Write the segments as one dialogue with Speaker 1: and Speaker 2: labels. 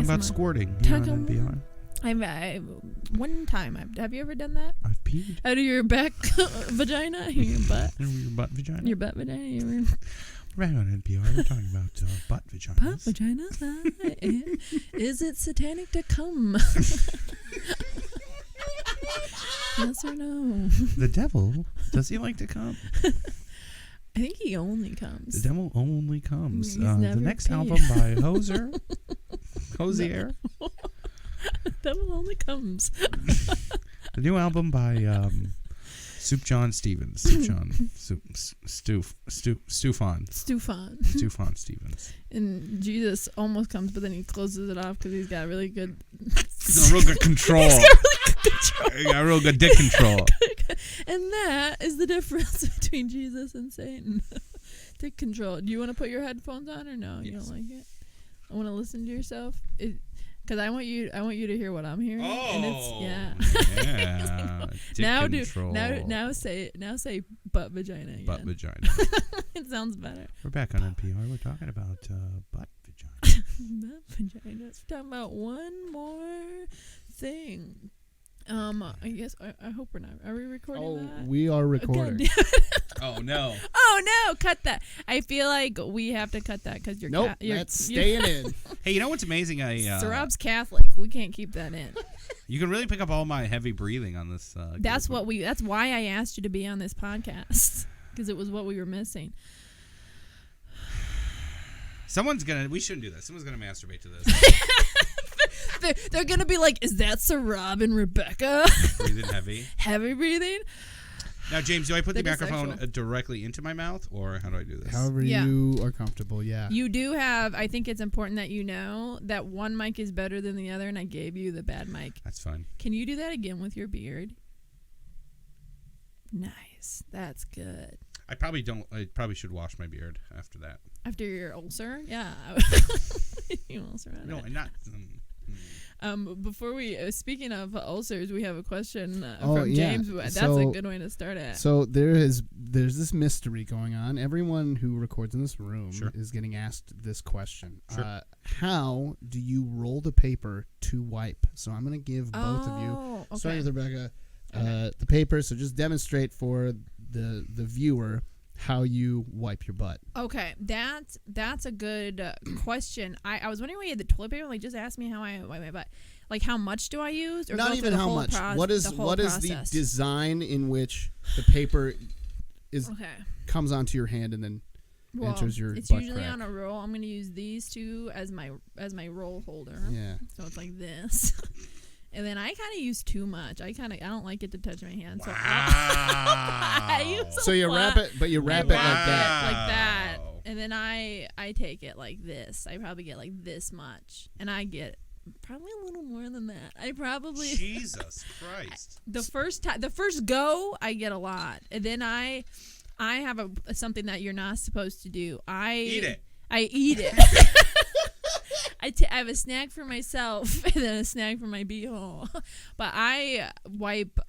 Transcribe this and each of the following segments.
Speaker 1: talking about squirting here on NPR.
Speaker 2: One time, have you ever done that?
Speaker 1: I've peed.
Speaker 2: Out of your back vagina? Your butt?
Speaker 1: Your butt vagina?
Speaker 2: Your butt vagina?
Speaker 1: Right on NPR, we're talking about butt vaginas.
Speaker 2: Butt vagina? Is it satanic to come? Yes or no?
Speaker 1: The devil, does he like to come?
Speaker 2: I think he only comes.
Speaker 1: The devil only comes. The next
Speaker 2: peed.
Speaker 1: album by Hosier.
Speaker 2: The devil only comes.
Speaker 1: The new album by Soup John Stevens. Stufan Stevens.
Speaker 2: And Jesus almost comes, but then he closes it off because he's got really good...
Speaker 1: He's got real good control.
Speaker 2: He's got really good control.
Speaker 1: He got real good dick control.
Speaker 2: And that is the difference between Jesus and Satan. Dick control. Do you want to put your headphones on or no? You don't like it? I want to listen to yourself. Because I want you to hear what I'm hearing.
Speaker 1: Oh,
Speaker 2: and it's, yeah.
Speaker 1: Dick control.
Speaker 2: Now say butt vagina again.
Speaker 1: Butt vagina.
Speaker 2: It sounds better.
Speaker 1: We're back on NPR. We're talking about butt vagina.
Speaker 2: Butt vagina. We're talking about one more thing. I guess I hope we're not. Are we recording that?
Speaker 3: We are recording.
Speaker 1: Oh no!
Speaker 2: Oh no! Cut that. I feel like we have to cut that because you're.
Speaker 3: Nope, that's staying in.
Speaker 1: Hey, you know what's amazing?
Speaker 2: Sohrab's Catholic. We can't keep that in.
Speaker 1: You can really pick up all my heavy breathing on this.
Speaker 2: That's why I asked you to be on this podcast because it was what we were missing.
Speaker 1: We shouldn't do this. Someone's gonna masturbate to this.
Speaker 2: They're gonna be like, "Is that Sohrab and Rebekah?"
Speaker 1: Breathing heavy.
Speaker 2: Heavy breathing.
Speaker 1: Now, James, do I put the microphone
Speaker 2: sexual.
Speaker 1: directly into my mouth, or how do I do this?
Speaker 3: However you are comfortable, yeah.
Speaker 2: You do have, I think it's important that you know that one mic is better than the other, and I gave you the bad mic.
Speaker 1: That's fine.
Speaker 2: Can you do that again with your beard? Nice. That's good.
Speaker 1: I probably should wash my beard after that.
Speaker 2: After your ulcer? Yeah. You ulcer on
Speaker 1: No,
Speaker 2: it.
Speaker 1: I'm not.
Speaker 2: Before we, speaking of ulcers, we have a question from James. That's a good way to start it.
Speaker 3: So there's this mystery going on. Everyone who records in this room is getting asked this question.
Speaker 1: Sure.
Speaker 3: How do you roll the paper to wipe? So I'm going to give both of you, starting with Rebekah, the paper. So just demonstrate for the viewer how you wipe your butt.
Speaker 2: Okay, that's a good question. I was wondering why you had the toilet paper. Like, just ask me how I wipe my butt. Like, how much do I use? Or
Speaker 3: not even how much. What is the design in which the paper comes onto your hand and then enters your
Speaker 2: it's
Speaker 3: butt
Speaker 2: usually
Speaker 3: crack?
Speaker 2: on a roll. I'm gonna use these two as my roll holder.
Speaker 3: Yeah.
Speaker 2: So it's like this. And then I kind of use too much. I don't like it to touch my hand. So I use
Speaker 3: you wrap it, but you wrap it like that.
Speaker 2: Like that. And then I take it like this. I probably get like this much. And I get probably a little more than that. I probably
Speaker 1: Jesus Christ.
Speaker 2: The first go, I get a lot. And then I have something that you're not supposed to do.
Speaker 1: Eat it.
Speaker 2: I eat it. I have a snack for myself and then a snack for my beehole. But I wipe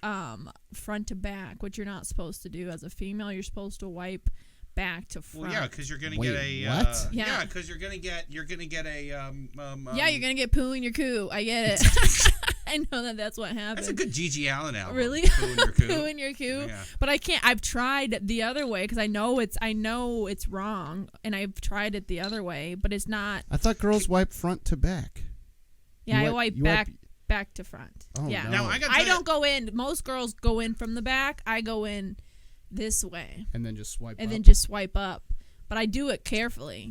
Speaker 2: front to back, which you're not supposed to do. As a female, you're supposed to wipe back to front.
Speaker 1: Well, yeah, because you're gonna get a
Speaker 3: what?
Speaker 1: Yeah, because you're gonna get a
Speaker 2: yeah, you're gonna get poo in your coo. I get it. I know that's what happens.
Speaker 1: That's a good Gigi Allen album.
Speaker 2: Really?
Speaker 1: Poo in your coo.
Speaker 2: Poo in your coo.
Speaker 1: Yeah.
Speaker 2: But I can't. I've tried the other way because I know it's wrong, and I've tried it the other way, but it's not.
Speaker 3: I thought girls wipe front to back.
Speaker 2: Yeah, I wipe back to front.
Speaker 3: Oh,
Speaker 2: yeah.
Speaker 3: no.
Speaker 1: Now
Speaker 2: I don't go in. Most girls go in from the back. I go in this way.
Speaker 3: And then just swipe up.
Speaker 2: And then just swipe up. But I do it carefully.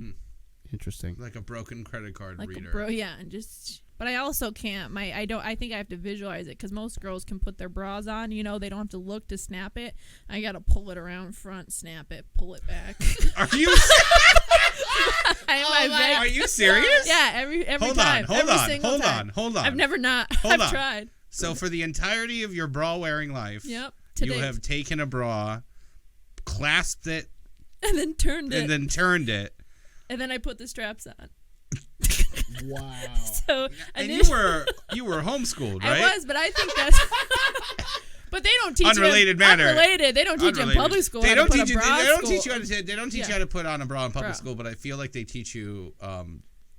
Speaker 3: Interesting.
Speaker 1: Like a broken credit card reader.
Speaker 2: And just. But I also can't. I think I have to visualize it because most girls can put their bras on. You know, they don't have to look to snap it. I gotta pull it around front, snap it, pull it back.
Speaker 1: Are you? Are you serious?
Speaker 2: Yeah, every time.
Speaker 1: Hold on.
Speaker 2: I've never not. I've tried.
Speaker 1: So for the entirety of your bra wearing life, you have taken a bra, clasped it,
Speaker 2: and then turned it,
Speaker 1: and
Speaker 2: then I put the straps on.
Speaker 3: Wow.
Speaker 2: So
Speaker 1: you were homeschooled, right?
Speaker 2: I was, but I think that's. But they don't teach
Speaker 1: unrelated
Speaker 2: you
Speaker 1: matter.
Speaker 2: Unrelated. They don't teach you in public school.
Speaker 1: They don't teach you.
Speaker 2: They
Speaker 1: They don't teach you how to put on a bra in public school. But I feel like they teach you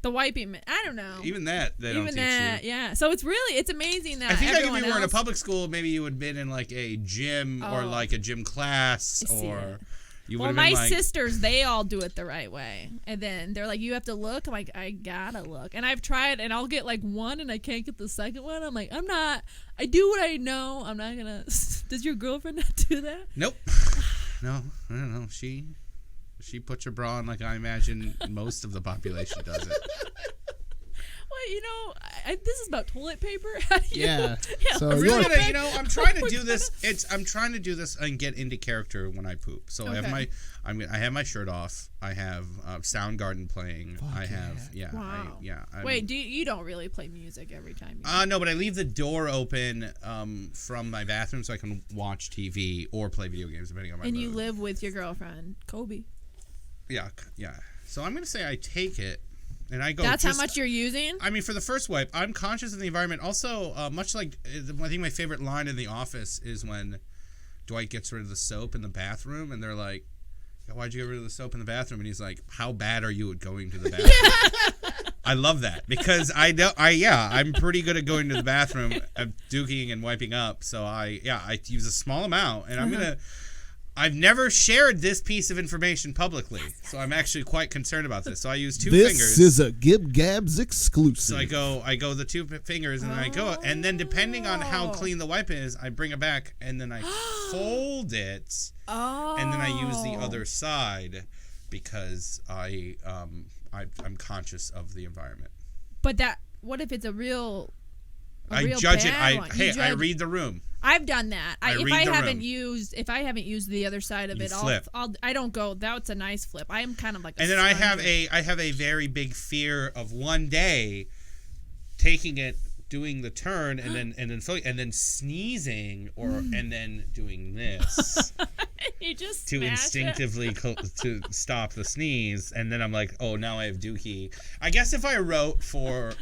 Speaker 2: The wiping, I don't know.
Speaker 1: Even that, they don't teach you.
Speaker 2: Yeah. So it's amazing that
Speaker 1: I think
Speaker 2: everyone
Speaker 1: if you were in a
Speaker 2: else...
Speaker 1: public school, maybe you would have been in like a gym or like a gym class, or you would have been
Speaker 2: my
Speaker 1: like...
Speaker 2: sisters, they all do it the right way. And then they're like, you have to look. I'm like, I gotta look. And I've tried, and I'll get like one, and I can't get the second one. I'm like, I do what I know. I'm not gonna... Does your girlfriend not do that?
Speaker 1: Nope. No, I don't know. She puts her bra on like I imagine most of the population does it.
Speaker 2: Well, this is about toilet paper.
Speaker 3: Yeah.
Speaker 1: So I'm really gonna, I'm trying to do this. I'm trying to do this and get into character when I poop. So I have my shirt off. I have Soundgarden playing. I have
Speaker 2: Wow. Wait, you don't really play music every time?
Speaker 1: No, but I leave the door open from my bathroom so I can watch TV or play video games depending on my mood.
Speaker 2: And you live with your girlfriend, Kobe.
Speaker 1: Yeah. So I'm gonna say I take it. And I go.
Speaker 2: That's how much you're using?
Speaker 1: I mean, for the first wipe, I'm conscious of the environment. Also, much like I think my favorite line in The Office is when Dwight gets rid of the soap in the bathroom, and they're like, "Why'd you get rid of the soap in the bathroom?" And he's like, "How bad are you at going to the bathroom?" I love that because I'm pretty good at going to the bathroom, dooking and wiping up. So I use a small amount, and I've never shared this piece of information publicly, so I'm actually quite concerned about this. So I use two fingers.
Speaker 3: This is a Gabs exclusive.
Speaker 1: So I go the two fingers, and then I go, and then depending on how clean the wipe is, I bring it back, and then I fold it, and then I use the other side because I'm conscious of the the environment.
Speaker 2: But what if it's a real
Speaker 1: I judge it. I read the room.
Speaker 2: I've done that. If I haven't used the other side of it, I don't go. That's a nice flip. I am kind of like.
Speaker 1: And then I have a very big fear of one day taking it, doing the turn, and then sneezing and then doing this.
Speaker 2: You just
Speaker 1: to instinctively to stop the sneeze, and then I'm like, oh, now I have dookie. I guess if I wrote for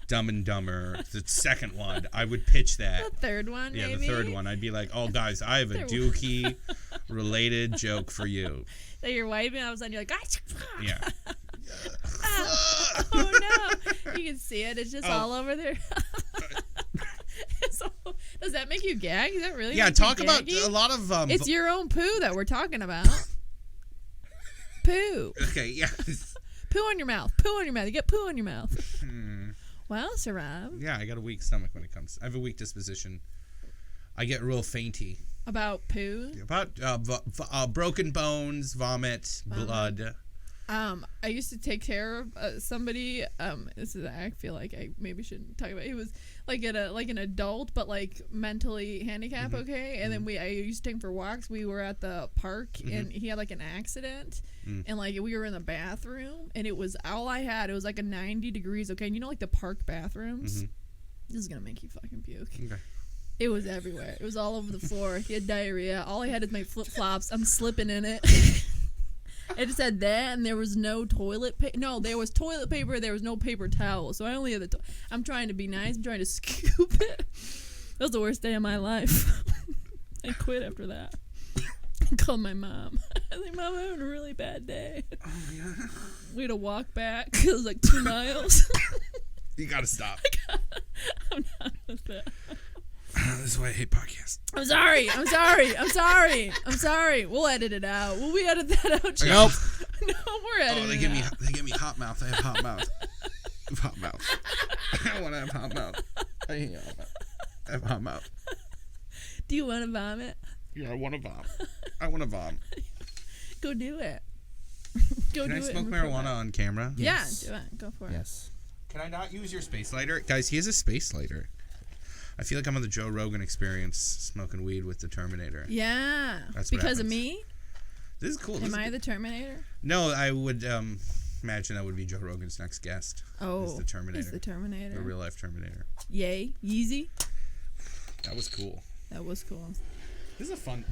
Speaker 1: Dumb and Dumber, the second one, I would pitch that.
Speaker 2: The third one, maybe?
Speaker 1: The third one. I'd be like, oh, guys, I have a dookie-related joke for you.
Speaker 2: That you're wiping, all of a sudden you're like,
Speaker 1: yeah.
Speaker 2: Oh, no. You can see it. It's just all over there. So, does that make you gag? Is that really
Speaker 1: talk about a lot of...
Speaker 2: it's your own poo that we're talking about. Poo.
Speaker 1: Okay, yeah.
Speaker 2: Poo on your mouth. Poo on your mouth. You get poo on your mouth. Well, Sohrab.
Speaker 1: Yeah, I got a weak stomach when it comes. I have a weak disposition. I get real fainty.
Speaker 2: About poo?
Speaker 1: About broken bones, vomit, blood.
Speaker 2: I used to take care of somebody. I feel like I maybe shouldn't talk about it. He was like an adult, but like mentally handicapped. Mm-hmm. Okay, and then I used to take him for walks. We were at the park, and he had like an accident, and like we were in the bathroom, and it was all I had. It was like a 90 degrees. Okay, and you know like the park bathrooms. Mm-hmm. This is gonna make you fucking puke. Okay. It was everywhere. It was all over the floor. He had diarrhea. All I had is my flip flops. I'm slipping in it. I just had that, and there was no toilet paper. No, there was toilet paper. There was no paper towel. So I only had I'm trying to be nice. I'm trying to scoop it. That was the worst day of my life. I quit after that. I called my mom. I was like, Mom, I'm having a really bad day. Oh, yeah. We had to walk back. It was like 2 miles.
Speaker 1: You gotta stop.
Speaker 2: I'm not with that.
Speaker 1: This is why I hate podcasts.
Speaker 2: I'm sorry. We'll edit it out. Will we edit that out?
Speaker 1: Nope.
Speaker 2: No, we're editing
Speaker 1: they give me hot mouth. I have hot mouth. Hot mouth. I want to have hot mouth. I hate hot mouth. I have hot mouth.
Speaker 2: Do you want to vomit?
Speaker 1: Yeah, I want to vom.
Speaker 2: Go do it.
Speaker 1: Can I smoke marijuana on camera?
Speaker 2: Yes. Yeah, do it. Go for it.
Speaker 3: Yes.
Speaker 1: Can I not use your space lighter? Guys, he has a space lighter. I feel like I'm on the Joe Rogan Experience smoking weed with the Terminator.
Speaker 2: Yeah.
Speaker 1: That's
Speaker 2: because of me?
Speaker 1: This is cool.
Speaker 2: Am I the Terminator?
Speaker 1: No, I would imagine that would be Joe Rogan's next guest.
Speaker 2: Oh.
Speaker 1: He's the Terminator.
Speaker 2: He's the Terminator.
Speaker 1: The real life Terminator.
Speaker 2: Yay. Yeezy.
Speaker 1: That was cool.
Speaker 2: This
Speaker 1: is a fun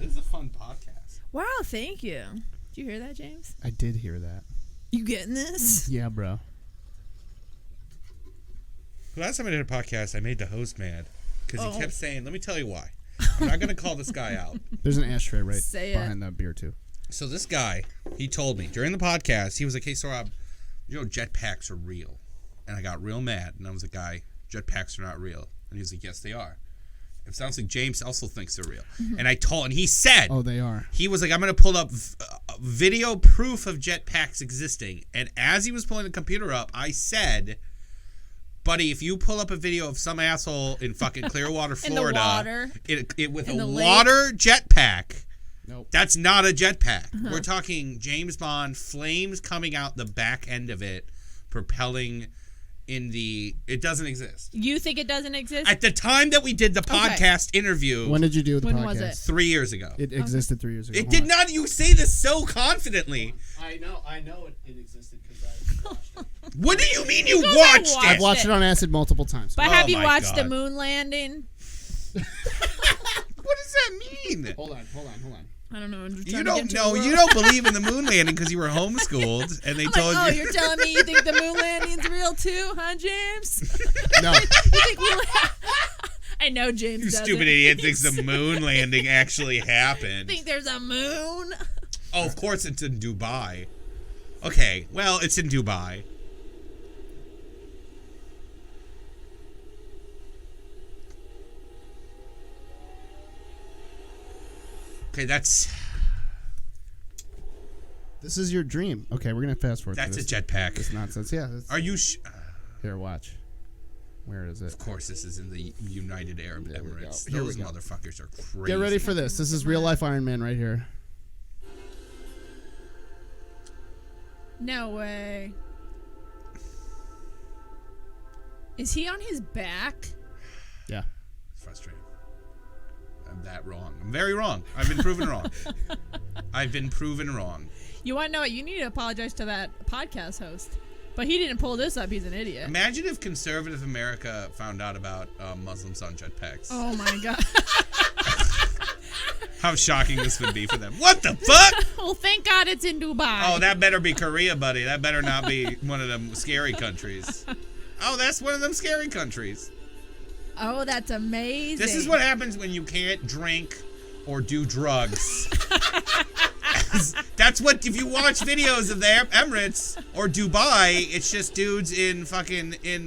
Speaker 1: podcast.
Speaker 2: Wow, thank you. Did you hear that, James?
Speaker 3: I did hear that.
Speaker 2: You getting this?
Speaker 3: Yeah, bro.
Speaker 1: Last time I did a podcast, I made the host mad. Because he kept saying, let me tell you why. I'm not going to call this guy out.
Speaker 3: There's an ashtray right behind that beer, too.
Speaker 1: So this guy, he told me during the podcast, he was like, hey, Sohrab, jetpacks are real. And I got real mad. And I was like, guy, jetpacks are not real. And he was like, yes, they are. It sounds like James also thinks they're real. And and he said,
Speaker 3: oh, they are.
Speaker 1: He was like, I'm going to pull up video proof of jetpacks existing. And as he was pulling the computer up, I said, buddy, if you pull up a video of some asshole in fucking Clearwater, Florida, with a water jetpack, nope. That's not a jetpack. We're talking James Bond, flames coming out the back end of it, propelling it doesn't exist.
Speaker 2: You think it doesn't exist?
Speaker 1: At the time that we did the podcast interview.
Speaker 3: When did you do the podcast?
Speaker 2: Was it?
Speaker 1: 3 years ago.
Speaker 3: It existed 3 years ago.
Speaker 1: It did not. You say this so confidently.
Speaker 3: I know it existed because I watched it.
Speaker 1: What do you mean you watched it?
Speaker 3: I've watched it on acid multiple times.
Speaker 2: But have you watched the moon landing?
Speaker 1: What does that mean?
Speaker 3: Hold on.
Speaker 2: I don't know.
Speaker 1: You don't know. You don't believe in the moon landing because you were homeschooled, and they told you.
Speaker 2: Oh, you're telling me you think the moon landing's real too, huh, James?
Speaker 3: No.
Speaker 2: I know James.
Speaker 1: You stupid idiot thinks the moon landing actually happened.
Speaker 2: Think there's a moon?
Speaker 1: Oh, of course it's in Dubai. Okay, well, it's in Dubai. Okay, this
Speaker 3: is your dream. Okay, we're gonna fast forward.
Speaker 1: That's a jetpack.
Speaker 3: This nonsense. Yeah.
Speaker 1: Are you?
Speaker 3: Here, watch. Where is it?
Speaker 1: Of course, this is in the United Arab Emirates.
Speaker 3: Here
Speaker 1: Those motherfuckers are crazy.
Speaker 3: Get ready for this. This is real life Iron Man right here.
Speaker 2: No way. Is he on his back?
Speaker 3: Yeah.
Speaker 1: It's frustrating. I'm that wrong. I'm very wrong. I've been proven wrong.
Speaker 2: You want to know what? You need to apologize to that podcast host. But he didn't pull this up. He's an idiot.
Speaker 1: Imagine if conservative America found out about Muslims on jetpacks.
Speaker 2: Oh, my God.
Speaker 1: How shocking this would be for them. What the fuck?
Speaker 2: Well, thank God it's in Dubai.
Speaker 1: Oh, that better be Korea, buddy. That better not be one of them scary countries. Oh, that's one of them scary countries.
Speaker 2: Oh, that's amazing.
Speaker 1: This is what happens when you can't drink or do drugs. That's what, if you watch videos of the Emirates or Dubai, it's just dudes in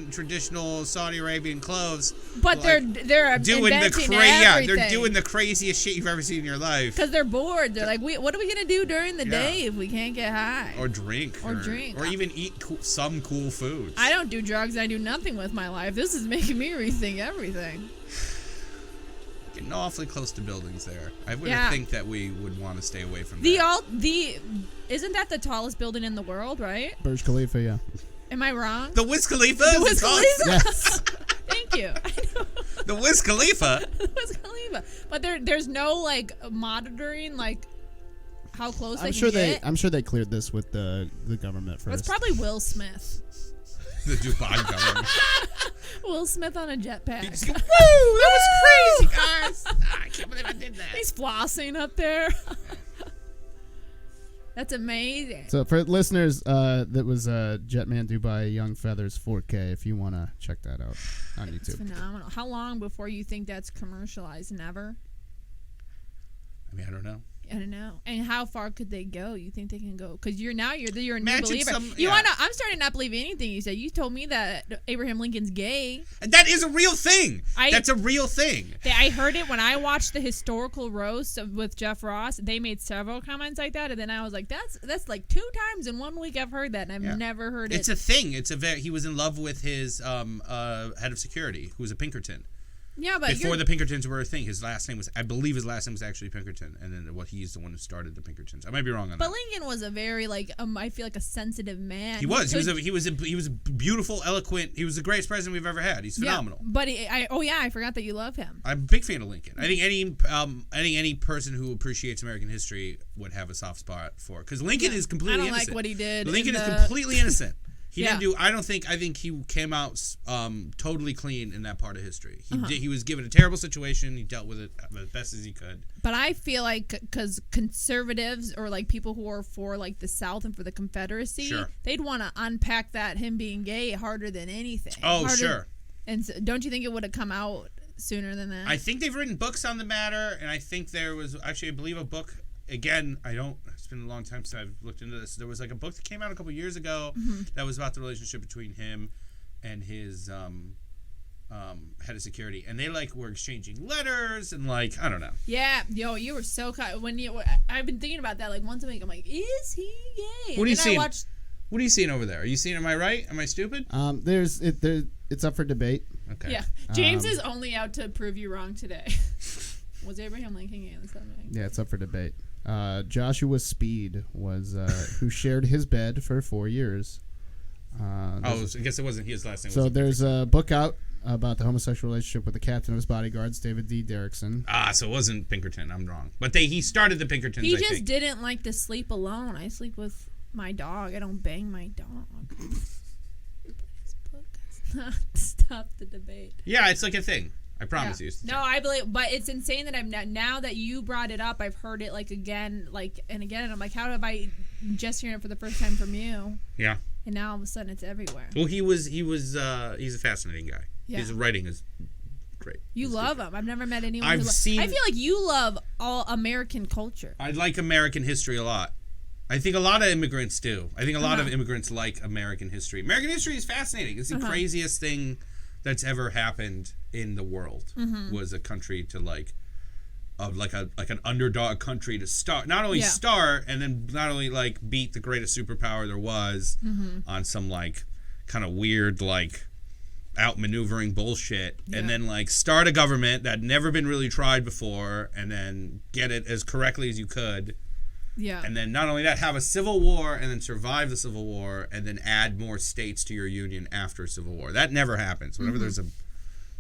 Speaker 1: traditional Saudi Arabian clothes.
Speaker 2: But they're doing
Speaker 1: they're doing the craziest shit you've ever seen in your life.
Speaker 2: Because they're bored. They're like, what are we gonna do during the day if we can't get high?
Speaker 1: Or drink. Or even eat some cool foods.
Speaker 2: I don't do drugs. I do nothing with my life. This is making me rethink everything.
Speaker 1: Getting awfully close to buildings there. I would think that we would want to stay away from that.
Speaker 2: Isn't that the tallest building in the world, right?
Speaker 3: Burj Khalifa, yeah.
Speaker 2: Am I wrong?
Speaker 1: The Wiz Khalifa?
Speaker 2: The Wiz Khalifa?
Speaker 3: Yes.
Speaker 2: Thank you.
Speaker 1: The Wiz Khalifa?
Speaker 2: The Wiz Khalifa. But there's no, monitoring, how close they can get?
Speaker 3: I'm sure they cleared this with the government first.
Speaker 2: It's probably Will Smith.
Speaker 1: The Dubai government.
Speaker 2: Will Smith on a jetpack.
Speaker 1: Woo! That was crazy, guys. I can't believe I did that.
Speaker 2: He's flossing up there. That's amazing.
Speaker 3: So for listeners, that was Jetman Dubai Young Feathers 4K. If you want to check that out on YouTube.
Speaker 2: It's phenomenal. How long before you think that's commercialized? Never?
Speaker 1: I mean, I don't know.
Speaker 2: And how far could they go? You think they can go? Because you're a new believer. I'm starting to not believe anything you said. You told me that Abraham Lincoln's gay.
Speaker 1: That is a real thing. That's a real thing.
Speaker 2: I heard it when I watched the historical roast with Jeff Ross. They made several comments like that, and then I was like, that's like 2 times in 1 week I've heard that, and I've never heard it.
Speaker 1: It's a thing. He was in love with his head of security, who was a Pinkerton.
Speaker 2: Yeah, but
Speaker 1: before the Pinkertons were a thing, I believe his last name was actually Pinkerton, and then he's the one who started the Pinkertons. I might be wrong on that.
Speaker 2: But Lincoln was a very I feel like a sensitive man.
Speaker 1: He was a beautiful, eloquent. He was the greatest president we've ever had. He's phenomenal.
Speaker 2: Yeah, but I forgot that you love him.
Speaker 1: I'm a big fan of Lincoln. I think any person who appreciates American history would have a soft spot for it, because Lincoln is completely innocent.
Speaker 2: I don't like what he did.
Speaker 1: Lincoln is completely innocent. He didn't do. I think he came out totally clean in that part of history. He was given a terrible situation. He dealt with it as best as he could.
Speaker 2: But I feel like because conservatives or people who are for the South and for the Confederacy, they'd want to unpack him being gay harder than anything.
Speaker 1: Oh, sure.
Speaker 2: And so, don't you think it would have come out sooner than that?
Speaker 1: I think they've written books on the matter, and I think there was actually, I believe, a book. Again, it's been a long time since I've looked into this. There was like a book that came out a couple years ago that was about the relationship between him and his head of security, and they like were exchanging letters and like I don't know.
Speaker 2: Yeah, yo, you were so when you. I've been thinking about that like once a week. I'm like, is he gay?
Speaker 1: What are you seeing? What are you seeing over there? Are you seeing? Am I right? Am I stupid?
Speaker 3: It's up for debate.
Speaker 1: Okay.
Speaker 2: Yeah, James is only out to prove you wrong today. Was Abraham Lincoln gay?
Speaker 3: Yeah, it's up for debate. Joshua Speed was who shared his bed for 4 years.
Speaker 1: I guess it wasn't his last name.
Speaker 3: So there's a book out about the homosexual relationship with the captain of his bodyguards, David D. Derrickson.
Speaker 1: So it wasn't Pinkerton. I'm wrong. But he started the Pinkertons.
Speaker 2: He just didn't like to sleep alone. I sleep with my dog. I don't bang my dog. This book has not stopped the debate.
Speaker 1: Yeah, it's like a thing. I promise you.
Speaker 2: No, I believe, but it's insane that I'm now that you brought it up, I've heard it like again, like and again, and I'm like, how have I just hearing it for the first time from you?
Speaker 1: Yeah.
Speaker 2: And now all of a sudden it's everywhere.
Speaker 1: Well, he's a fascinating guy.
Speaker 2: Yeah.
Speaker 1: His writing is great.
Speaker 2: You love him. I've never met anyone. I feel like you love all American culture.
Speaker 1: I like American history a lot. I think a lot of immigrants do. I think a lot of immigrants like American history. American history is fascinating. It's the craziest thing that's ever happened in the world. Was a country to like an underdog country to start, not only start and then not only like beat the greatest superpower there was on some like kind of weird like outmaneuvering bullshit, and then like start a government that had never been really tried before, and then get it as correctly as you could. Yeah. And then not only that, have a civil war and then survive the civil war and then add more states to your union after civil war. That never happens. Whenever there's a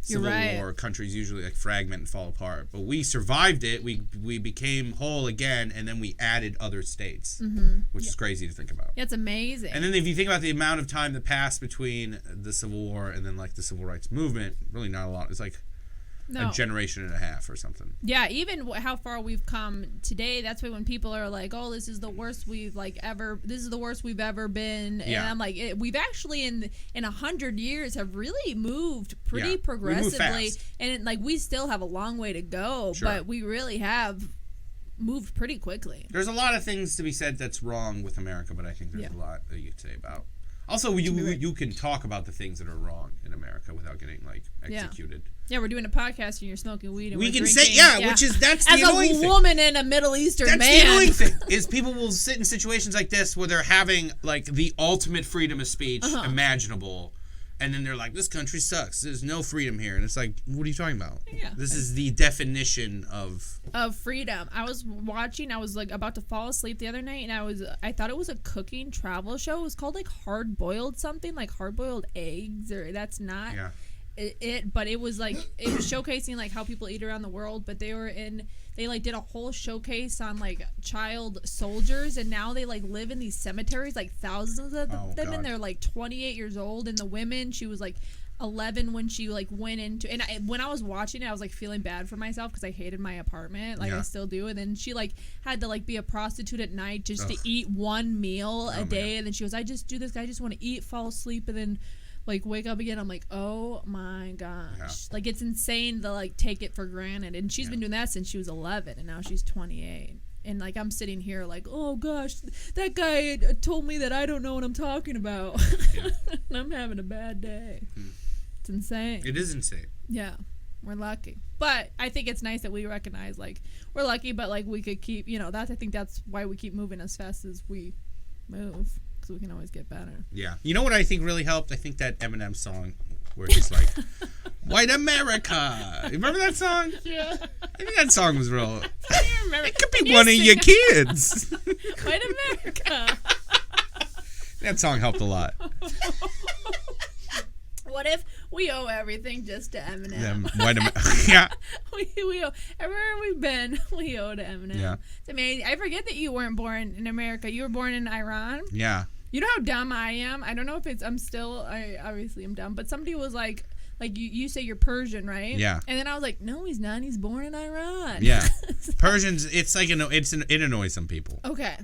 Speaker 1: civil war, countries usually like fragment and fall apart. But we survived it. We became whole again, and then we added other states, which is crazy to think about.
Speaker 2: Yeah, it's amazing.
Speaker 1: And then if you think about the amount of time that passed between the Civil War and then like the Civil Rights Movement, really not a lot. It's like a generation and a half or something.
Speaker 2: Yeah, even how far we've come today. That's why when people are like, "Oh, this is the worst we've ever been," and I'm like, we've actually in 100 years have really moved pretty progressively, and we still have a long way to go, but we really have moved pretty quickly.
Speaker 1: There's a lot of things to be said that's wrong with America, but I think there's a lot that you could say about. Also, you can talk about the things that are wrong in America without getting executed.
Speaker 2: Yeah, we're doing a podcast and you're smoking weed and
Speaker 1: we can
Speaker 2: drinking.
Speaker 1: say which is that's the annoying thing.
Speaker 2: As a woman and a Middle Eastern man.
Speaker 1: That's the annoying thing is people will sit in situations like this where they're having like the ultimate freedom of speech imaginable, and then they're like, "This country sucks. There's no freedom here," and it's like, "What are you talking about? Yeah. This is the definition of
Speaker 2: freedom." I was watching. I was like about to fall asleep the other night, and I thought it was a cooking travel show. It was called like Hard Boiled something, like Hard Boiled Eggs, or that's not. Yeah. But it was like it was showcasing like how people eat around the world, but they did a whole showcase on like child soldiers, and now they like live in these cemeteries, like thousands of them, and they're like 28 years old, and the women, she was like 11 when she like went into, and when I was watching it I was like feeling bad for myself because I hated my apartment, I still do, and then she like had to like be a prostitute at night just to eat one meal a day, and then she goes, I just do this, I just want to eat, fall asleep, and then like wake up again. I'm like, oh my gosh, like it's insane to like take it for granted, and she's been doing that since she was 11, and now she's 28, and like I'm sitting here like, oh gosh, that guy told me that I don't know what I'm talking about. And I'm having a bad day. It's insane.
Speaker 1: It is insane.
Speaker 2: Yeah, we're lucky, but I think it's nice that we recognize like we're lucky, but like we could keep, I think that's why we keep moving as fast as we move. So we can always get better.
Speaker 1: Yeah. You know what I think really helped? I think that Eminem song where he's like, White America. You remember that song?
Speaker 2: Yeah.
Speaker 1: I think that song was real. It could be
Speaker 2: Can
Speaker 1: one of
Speaker 2: you
Speaker 1: your kids.
Speaker 2: White America.
Speaker 1: That song helped a lot.
Speaker 2: What if we owe everything just to Eminem?
Speaker 1: Yeah.
Speaker 2: we owe everywhere we've been. We owe to Eminem.
Speaker 1: Yeah.
Speaker 2: It's amazing. I forget that you weren't born in America. You were born in Iran.
Speaker 1: Yeah.
Speaker 2: You know how dumb I am? I don't know if I obviously am dumb, but somebody was like you say you're Persian, right?
Speaker 1: Yeah.
Speaker 2: And then I was like, no, he's not. He's born in Iran.
Speaker 1: Yeah. Persians, it's like it annoys some people.
Speaker 2: Okay.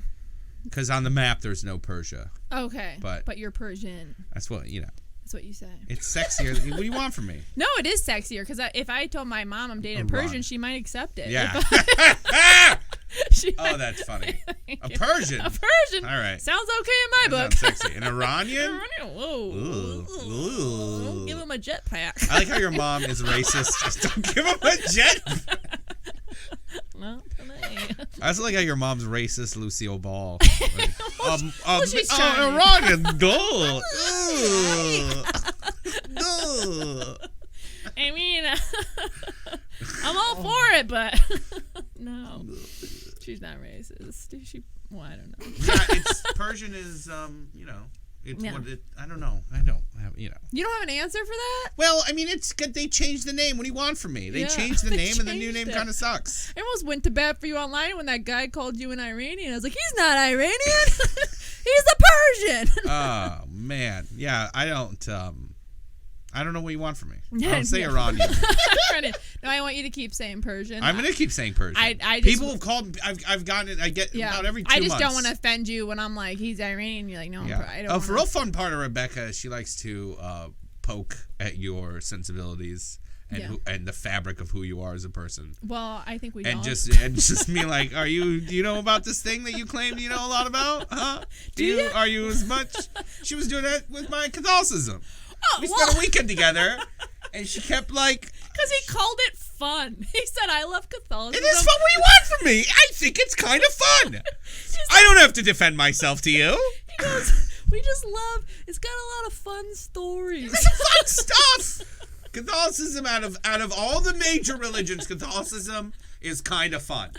Speaker 1: Because on the map there's no Persia.
Speaker 2: Okay. But you're Persian.
Speaker 1: That's what
Speaker 2: That's what you say.
Speaker 1: It's sexier. What do you want from me?
Speaker 2: No, it is sexier because if I told my mom I'm dating a Persian, she might accept it.
Speaker 1: Yeah. Oh, that's funny. A Persian.
Speaker 2: A Persian.
Speaker 1: All right.
Speaker 2: Sounds okay in my book.
Speaker 1: Sounds sexy. An Iranian?
Speaker 2: Whoa.
Speaker 1: Ooh.
Speaker 2: Don't give him a jetpack.
Speaker 1: I like how your mom is racist. Just don't give him a jet.
Speaker 2: Not today.
Speaker 1: I also like how your mom's racist, Lucille Ball.
Speaker 2: Well, she's charming.
Speaker 1: Iranian girl.
Speaker 2: I mean, I'm all for it, but no, she's not racist. Well, I don't know.
Speaker 1: Yeah, it's Persian is it's what it. I don't know. I don't have
Speaker 2: You don't have an answer for that?
Speaker 1: Well, I mean, it's good. They changed the name. What do you want from me? They changed the name, and the new name kind of sucks.
Speaker 2: I almost went to bat for you online when that guy called you an Iranian. I was like, he's not Iranian. He's a Persian.
Speaker 1: Oh man, I don't know what you want from me. I don't say Iranian.
Speaker 2: No, I want you to keep saying Persian.
Speaker 1: I'm gonna keep saying Persian.
Speaker 2: I just,
Speaker 1: people have called. I've gotten it. I get about every 2 months.
Speaker 2: I just don't want to offend you when I'm like, he's Iranian. You're like, no, I don't.
Speaker 1: For real fun part of Rebekah, she likes to poke at your sensibilities and the fabric of who you are as a person.
Speaker 2: Well, I think we
Speaker 1: and
Speaker 2: don't.
Speaker 1: just me like, do you know about this thing that you claim you know a lot about? Huh? Are you as much? She was doing that with my Catholicism. We spent a weekend together, and she kept like.
Speaker 2: Because he called it fun. He said, I love Catholicism.
Speaker 1: It is fun. What do you want from me? I think it's kind of fun. I don't have to defend myself to you.
Speaker 2: He goes, we just love, it's got a lot of fun stories.
Speaker 1: It's fun stuff. Catholicism, out of all the major religions, Catholicism is kind of fun.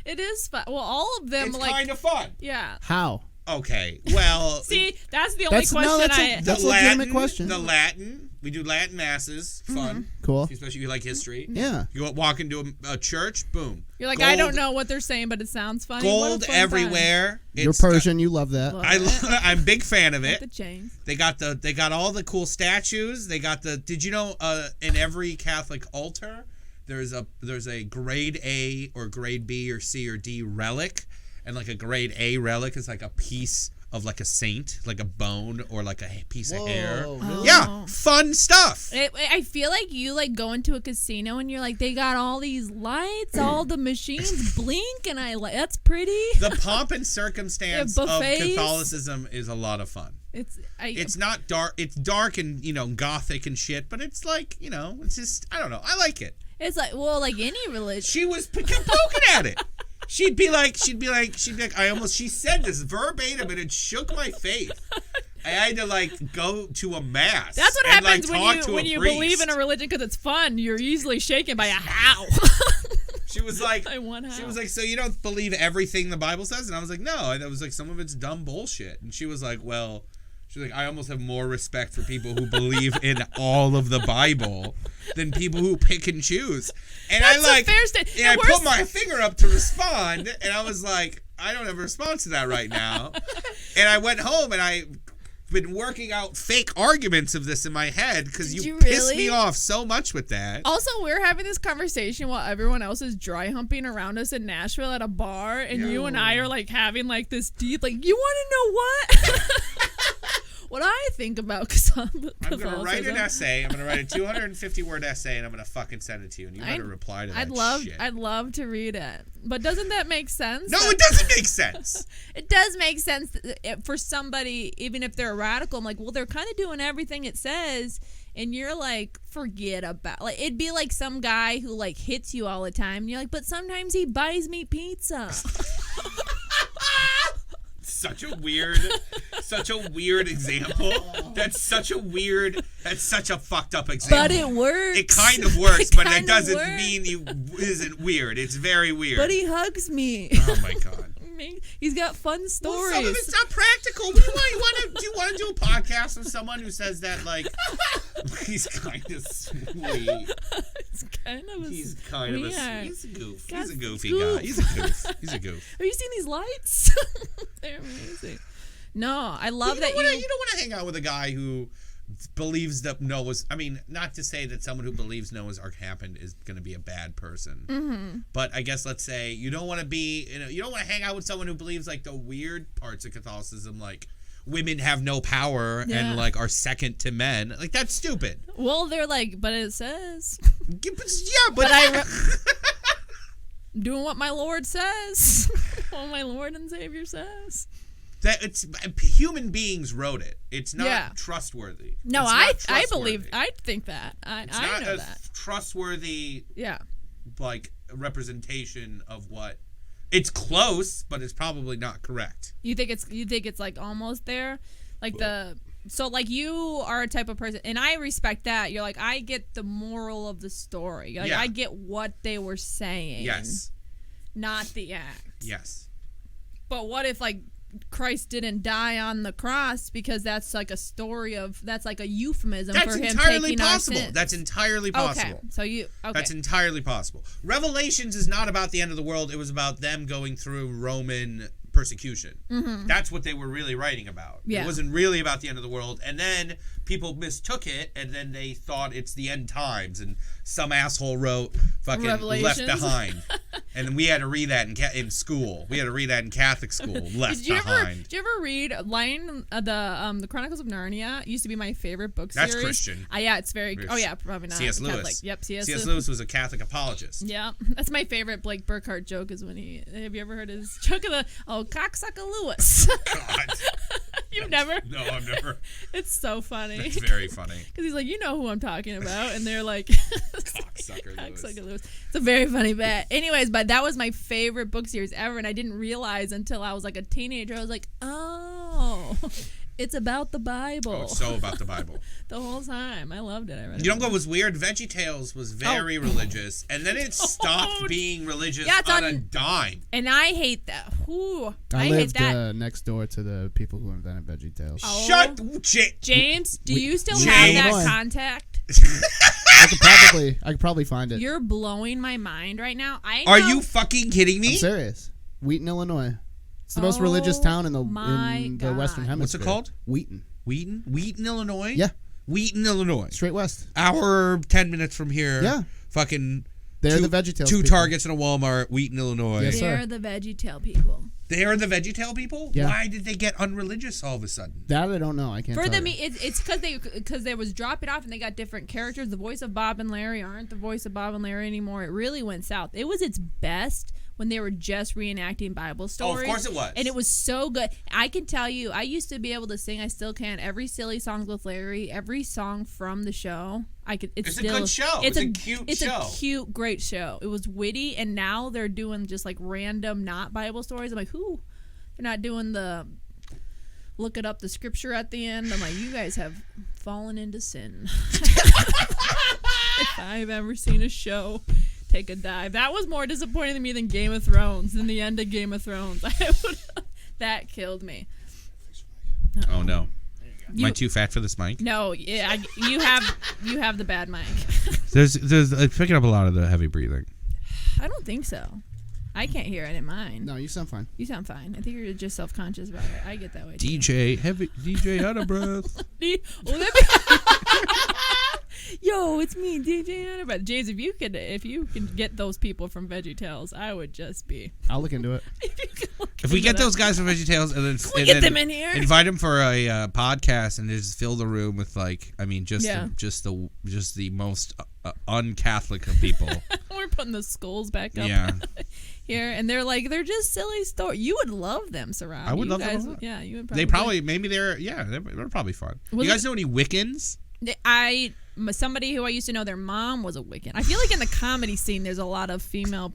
Speaker 2: It is fun. Well, all of them
Speaker 1: it's kind of fun.
Speaker 2: Yeah.
Speaker 3: How?
Speaker 1: Okay, well...
Speaker 2: See, that's the only question
Speaker 3: that's a legitimate question.
Speaker 1: The Latin. We do Latin masses. Fun.
Speaker 3: Mm-hmm. Cool.
Speaker 1: Especially if you like history.
Speaker 3: Yeah.
Speaker 1: You walk into a church, boom.
Speaker 2: You're like, I don't know what they're saying, but it sounds funny.
Speaker 1: Gold everywhere.
Speaker 3: You're Persian. You love that.
Speaker 1: I'm a big fan of it.
Speaker 2: The chains.
Speaker 1: They got all the cool statues. They got the... Did you know in every Catholic altar, there's a grade A or grade B or C or D relic. And like a grade A relic is like a piece of like a saint, like a bone or like a piece of hair.
Speaker 3: Really?
Speaker 1: Yeah, fun stuff.
Speaker 2: I feel like you like go into a casino and you're like, they got all these lights, all the machines blink, and that's pretty.
Speaker 1: The pomp and circumstance of Catholicism is a lot of fun. It's not dark. It's dark and gothic and shit, but it's like it's just I don't know. I like it.
Speaker 2: It's like any religion.
Speaker 1: She was poking at it. She'd be like, she said this verbatim and it shook my faith. I had to go to a mass.
Speaker 2: That's what happens when you
Speaker 1: priest.
Speaker 2: believe in a religion because it's fun. You're easily shaken by a how.
Speaker 1: She was like,
Speaker 2: how.
Speaker 1: So you don't believe everything the Bible says? And I was like, no. And I was like, some of it's dumb bullshit. And she was like, well. She's like, I almost have more respect for people who believe in all of the Bible than people who pick and choose. And
Speaker 2: That's a fair statement.
Speaker 1: And I put my finger up to respond, and I was like, I don't have a response to that right now. And I went home, and I've been working out fake arguments of this in my head because you pissed me off so much with that.
Speaker 2: Also, we're having this conversation while everyone else is dry humping around us in Nashville at a bar, and you and I are having this deep, you want to know what? What I think about Catholicism.
Speaker 1: I'm going to write an essay. I'm going to write a 250-word essay, and I'm going to fucking send it to you, and you better reply to that shit.
Speaker 2: I'd love to read it. But doesn't that make sense?
Speaker 1: No, it doesn't make sense.
Speaker 2: It does make sense for somebody, even if they're radical. I'm like, well, they're kind of doing everything it says, and you're like, forget about it'd be like some guy who hits you all the time, and you're like, but sometimes he buys me pizza.
Speaker 1: Such a weird example. That's such a fucked up example.
Speaker 2: But it works.
Speaker 1: It kind of works, but it doesn't mean it isn't weird. It's very weird.
Speaker 2: But he hugs me.
Speaker 1: Oh my god.
Speaker 2: He's got fun stories.
Speaker 1: Well, some of it's not practical. Do you want to do a podcast with someone who says that he's kind of sweet? He's a goof. He's a goofy guy. He's a goof.
Speaker 2: Have you seen these lights? They're amazing. No, I love that
Speaker 1: you don't want to hang out with a guy who believes that Noah's. I mean, not to say that someone who believes Noah's Ark happened is going to be a bad person. Mm-hmm. But I guess let's say you don't want to be. You don't want to hang out with someone who believes the weird parts of Catholicism, like women have no power and are second to men. That's stupid.
Speaker 2: Well, they're but it says.
Speaker 1: Yeah, but
Speaker 2: doing what my Lord says. What my Lord and Savior says.
Speaker 1: That it's human beings wrote it. It's not trustworthy.
Speaker 2: No,
Speaker 1: it's
Speaker 2: I believe. I think that. I
Speaker 1: not
Speaker 2: know
Speaker 1: a
Speaker 2: that.
Speaker 1: Trustworthy.
Speaker 2: Yeah.
Speaker 1: Like representation of what. It's close, but it's probably not correct.
Speaker 2: You think it's like almost there, like So like you are a type of person, and I respect that. You're like, I get the moral of the story. Like I get what they were saying.
Speaker 1: Yes.
Speaker 2: Not the act.
Speaker 1: Yes.
Speaker 2: But what if like Christ didn't die on the cross because that's like a story of that's like a euphemism for him taking our sins?
Speaker 1: That's entirely possible.
Speaker 2: Okay. So
Speaker 1: That's entirely possible. Revelations is not about the end of the world. It was about them going through Roman persecution. Mm-hmm. That's what they were really writing about. Yeah. It wasn't really about the end of the world. And then people mistook it, and then they thought it's the end times, and some asshole wrote fucking Left Behind. And we had to read that in school. We had to read that in Catholic school. Left Behind.
Speaker 2: Did you ever read the Chronicles of Narnia? It used to be my favorite book series.
Speaker 1: That's Christian.
Speaker 2: Yeah, it's very. Oh yeah, probably not.
Speaker 1: C.S. Lewis.
Speaker 2: Catholic. Yep,
Speaker 1: C.S. Lewis was a Catholic apologist.
Speaker 2: Yeah, that's my favorite Blake Burkhart joke. Is when have you ever heard his joke of the cocksucker Lewis?
Speaker 1: God.
Speaker 2: You've never?
Speaker 1: No, I've never.
Speaker 2: It's so funny.
Speaker 1: It's very funny.
Speaker 2: Because he's like, you know who I'm talking about, and they're like,
Speaker 1: cocksucker Lewis.
Speaker 2: It's a very funny bit. Anyways, but that was my favorite book series ever, and I didn't realize until I was like a teenager. I was like, oh, it's about the Bible.
Speaker 1: Oh, it's so about the Bible.
Speaker 2: The whole time. I loved it. I read it.
Speaker 1: You know what was weird? VeggieTales was very religious, and then it stopped being religious on a dime.
Speaker 2: And I hate that.
Speaker 3: I lived next door to the people who invented VeggieTales.
Speaker 2: Oh.
Speaker 1: Shut
Speaker 2: James, do you still have that contact?
Speaker 3: I could probably find it.
Speaker 2: You're blowing my mind right now.
Speaker 1: Are you fucking kidding me?
Speaker 3: I'm serious. Wheaton, Illinois. It's the most religious town in the Western Hemisphere.
Speaker 1: What's it called?
Speaker 3: Wheaton.
Speaker 1: Wheaton, Illinois?
Speaker 3: Yeah.
Speaker 1: Wheaton, Illinois.
Speaker 3: Straight west.
Speaker 1: Hour, 10 minutes from here.
Speaker 3: Yeah.
Speaker 1: Fucking
Speaker 3: They're the VeggieTales
Speaker 1: Two
Speaker 3: people.
Speaker 1: Targets and a Walmart, Wheaton, Illinois.
Speaker 3: Yes, sir.
Speaker 2: They're the VeggieTale people.
Speaker 1: They are the VeggieTale people?
Speaker 3: Yeah.
Speaker 1: Why did they get unreligious all of a sudden?
Speaker 3: That I don't know. I can't tell you.
Speaker 2: It's because they was dropping off and they got different characters. The voice of Bob and Larry aren't the voice of Bob and Larry anymore. It really went south. It was its best when they were just reenacting Bible stories.
Speaker 1: Oh, of course it was.
Speaker 2: And it was so good. I can tell you, I used to be able to sing, I still can, every Silly Songs with Larry, every song from the show. It's
Speaker 1: a good show. It's a cute show.
Speaker 2: It's a cute, great show. It was witty, and now they're doing just like random not Bible stories. I'm like, who? They're not doing the look it up the scripture at the end. I'm like, you guys have fallen into sin. If I've ever seen a show take a dive. That was more disappointing to me than Game of Thrones, than the end of Game of Thrones. That killed me.
Speaker 1: Oh no. Am I too fat for this mic?
Speaker 2: No, you have the bad mic.
Speaker 1: There's it's picking up a lot of the heavy breathing.
Speaker 2: I don't think so. I can't hear it in mine.
Speaker 3: No, you sound fine.
Speaker 2: You sound fine. I think you're just self-conscious about it. I get that way too.
Speaker 1: DJ out of breath.
Speaker 2: Yo, it's me, DJ out of breath. James, if you can get those people from VeggieTales, I would just be.
Speaker 3: I'll look into it.
Speaker 1: If we get those guys from VeggieTales and then
Speaker 2: get them in here,
Speaker 1: invite them for a podcast and just fill the room with just the most un-Catholic of people.
Speaker 2: We're putting the skulls back up.
Speaker 1: Yeah.
Speaker 2: Here, and they're just silly stories. You would love them, Sohrab.
Speaker 1: I would love them.
Speaker 2: Yeah, you would.
Speaker 1: They're probably fun. You guys know any Wiccans?
Speaker 2: Somebody who I used to know, their mom was a Wiccan. I feel like in the comedy scene, there's a lot of female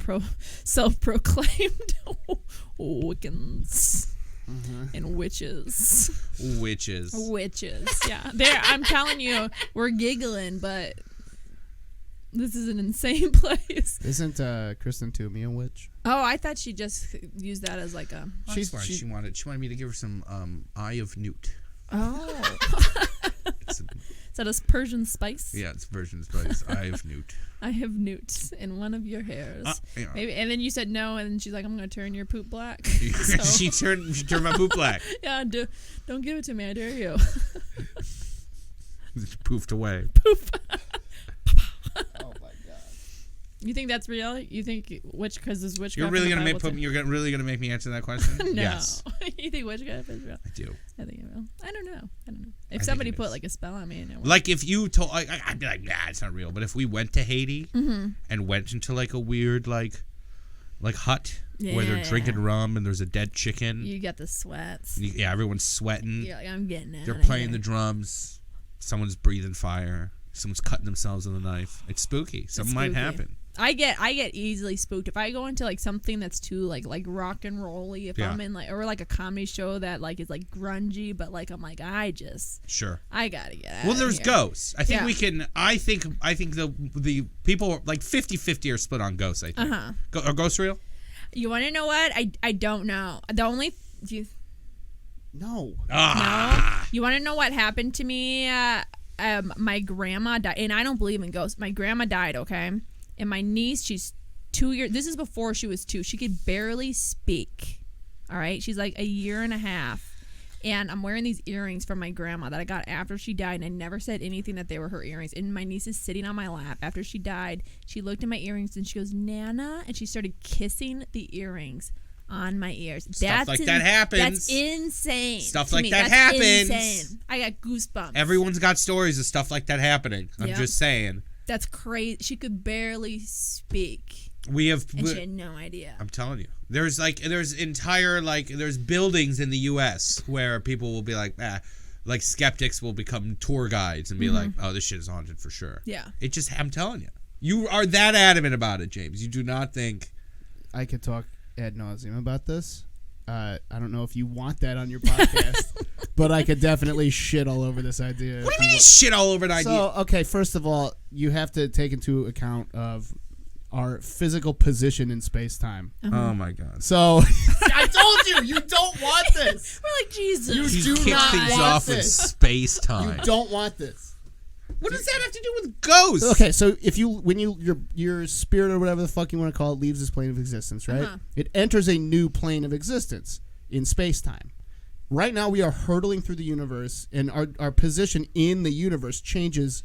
Speaker 2: self-proclaimed Wiccans and witches. Witches. Yeah, I'm telling you, we're giggling, but this is an insane place.
Speaker 3: Isn't Kristen Toomey a witch?
Speaker 2: Oh, I thought she just used that as like a.
Speaker 1: She wanted me to give her some Eye of Newt.
Speaker 2: Oh. Is that a Persian spice?
Speaker 1: Yeah, it's Persian spice. Eye of Newt.
Speaker 2: I have newts in one of your hairs. Yeah. Maybe, and then you said no, and then she's like, "I'm going to turn your poop black." So.
Speaker 1: She turned my poop black.
Speaker 2: Yeah, don't give it to me. I dare you.
Speaker 1: It's poofed away.
Speaker 2: Poof.
Speaker 3: Oh my god.
Speaker 2: You think that's real? You think because this witchcraft?
Speaker 1: You're really gonna make me answer that question?
Speaker 2: No.
Speaker 1: Yes.
Speaker 2: You think witchcraft is real?
Speaker 1: I do.
Speaker 2: I think it will. I don't know. If somebody put like a spell on me,
Speaker 1: like if you told, I'd be like, nah, it's not real. But if we went to Haiti and went into like a weird like like hut where they're drinking rum and there's a dead chicken.
Speaker 2: You get the sweats.
Speaker 1: Yeah, everyone's sweating.
Speaker 2: You're like, I'm getting out.
Speaker 1: They're playing the drums. Someone's breathing fire. Someone's cutting themselves with a knife. It's spooky. Something might happen.
Speaker 2: I get easily spooked if I go into like something that's too like rock and rolly. If I'm in like or like a comedy show that like is like grungy, but like I'm like I gotta get out.
Speaker 1: Well, there's
Speaker 2: here.
Speaker 1: ghosts. I think we can. I think the people like 50-50 are split on ghosts. I think. Are ghosts real?
Speaker 2: You want to know what? I don't know. The only
Speaker 3: No.
Speaker 2: No. You want to know what happened to me? My grandma died, and I don't believe in ghosts. My grandma died. Okay. And my niece, she's 2 years. This is before she was 2. She could barely speak. All right. She's like a year and a half. And I'm wearing these earrings from my grandma that I got after she died. And I never said anything that they were her earrings. And my niece is sitting on my lap after she died. She looked at my earrings and she goes, Nana. And she started kissing the earrings on my ears.
Speaker 1: Stuff like that happens.
Speaker 2: That's insane.
Speaker 1: Stuff like that happens.
Speaker 2: Insane. I got goosebumps.
Speaker 1: Everyone's got stories of stuff like that happening. I'm just saying.
Speaker 2: That's crazy. She could barely speak. And she had no idea.
Speaker 1: I'm telling you. There's buildings in the U.S. where people will be like skeptics will become tour guides and be like, oh, this shit is haunted for sure.
Speaker 2: Yeah.
Speaker 1: I'm telling you. You are that adamant about it, James. You do not think.
Speaker 3: I could talk ad nauseum about this. I don't know if you want that on your podcast, but I could definitely shit all over this idea.
Speaker 1: What do you mean shit all over an idea?
Speaker 3: So, okay, first of all, you have to take into account of our physical position in space-time.
Speaker 1: Oh, my God.
Speaker 3: So, I told you don't want this.
Speaker 2: We're like, Jesus.
Speaker 3: You do not
Speaker 1: things
Speaker 3: want
Speaker 1: off
Speaker 3: this.
Speaker 1: with space-time.
Speaker 3: You don't want this.
Speaker 1: What does that have to do with ghosts?
Speaker 3: Okay, so when your spirit or whatever the fuck you want to call it leaves this plane of existence, right? It enters a new plane of existence in space-time. Right now we are hurtling through the universe, and our position in the universe changes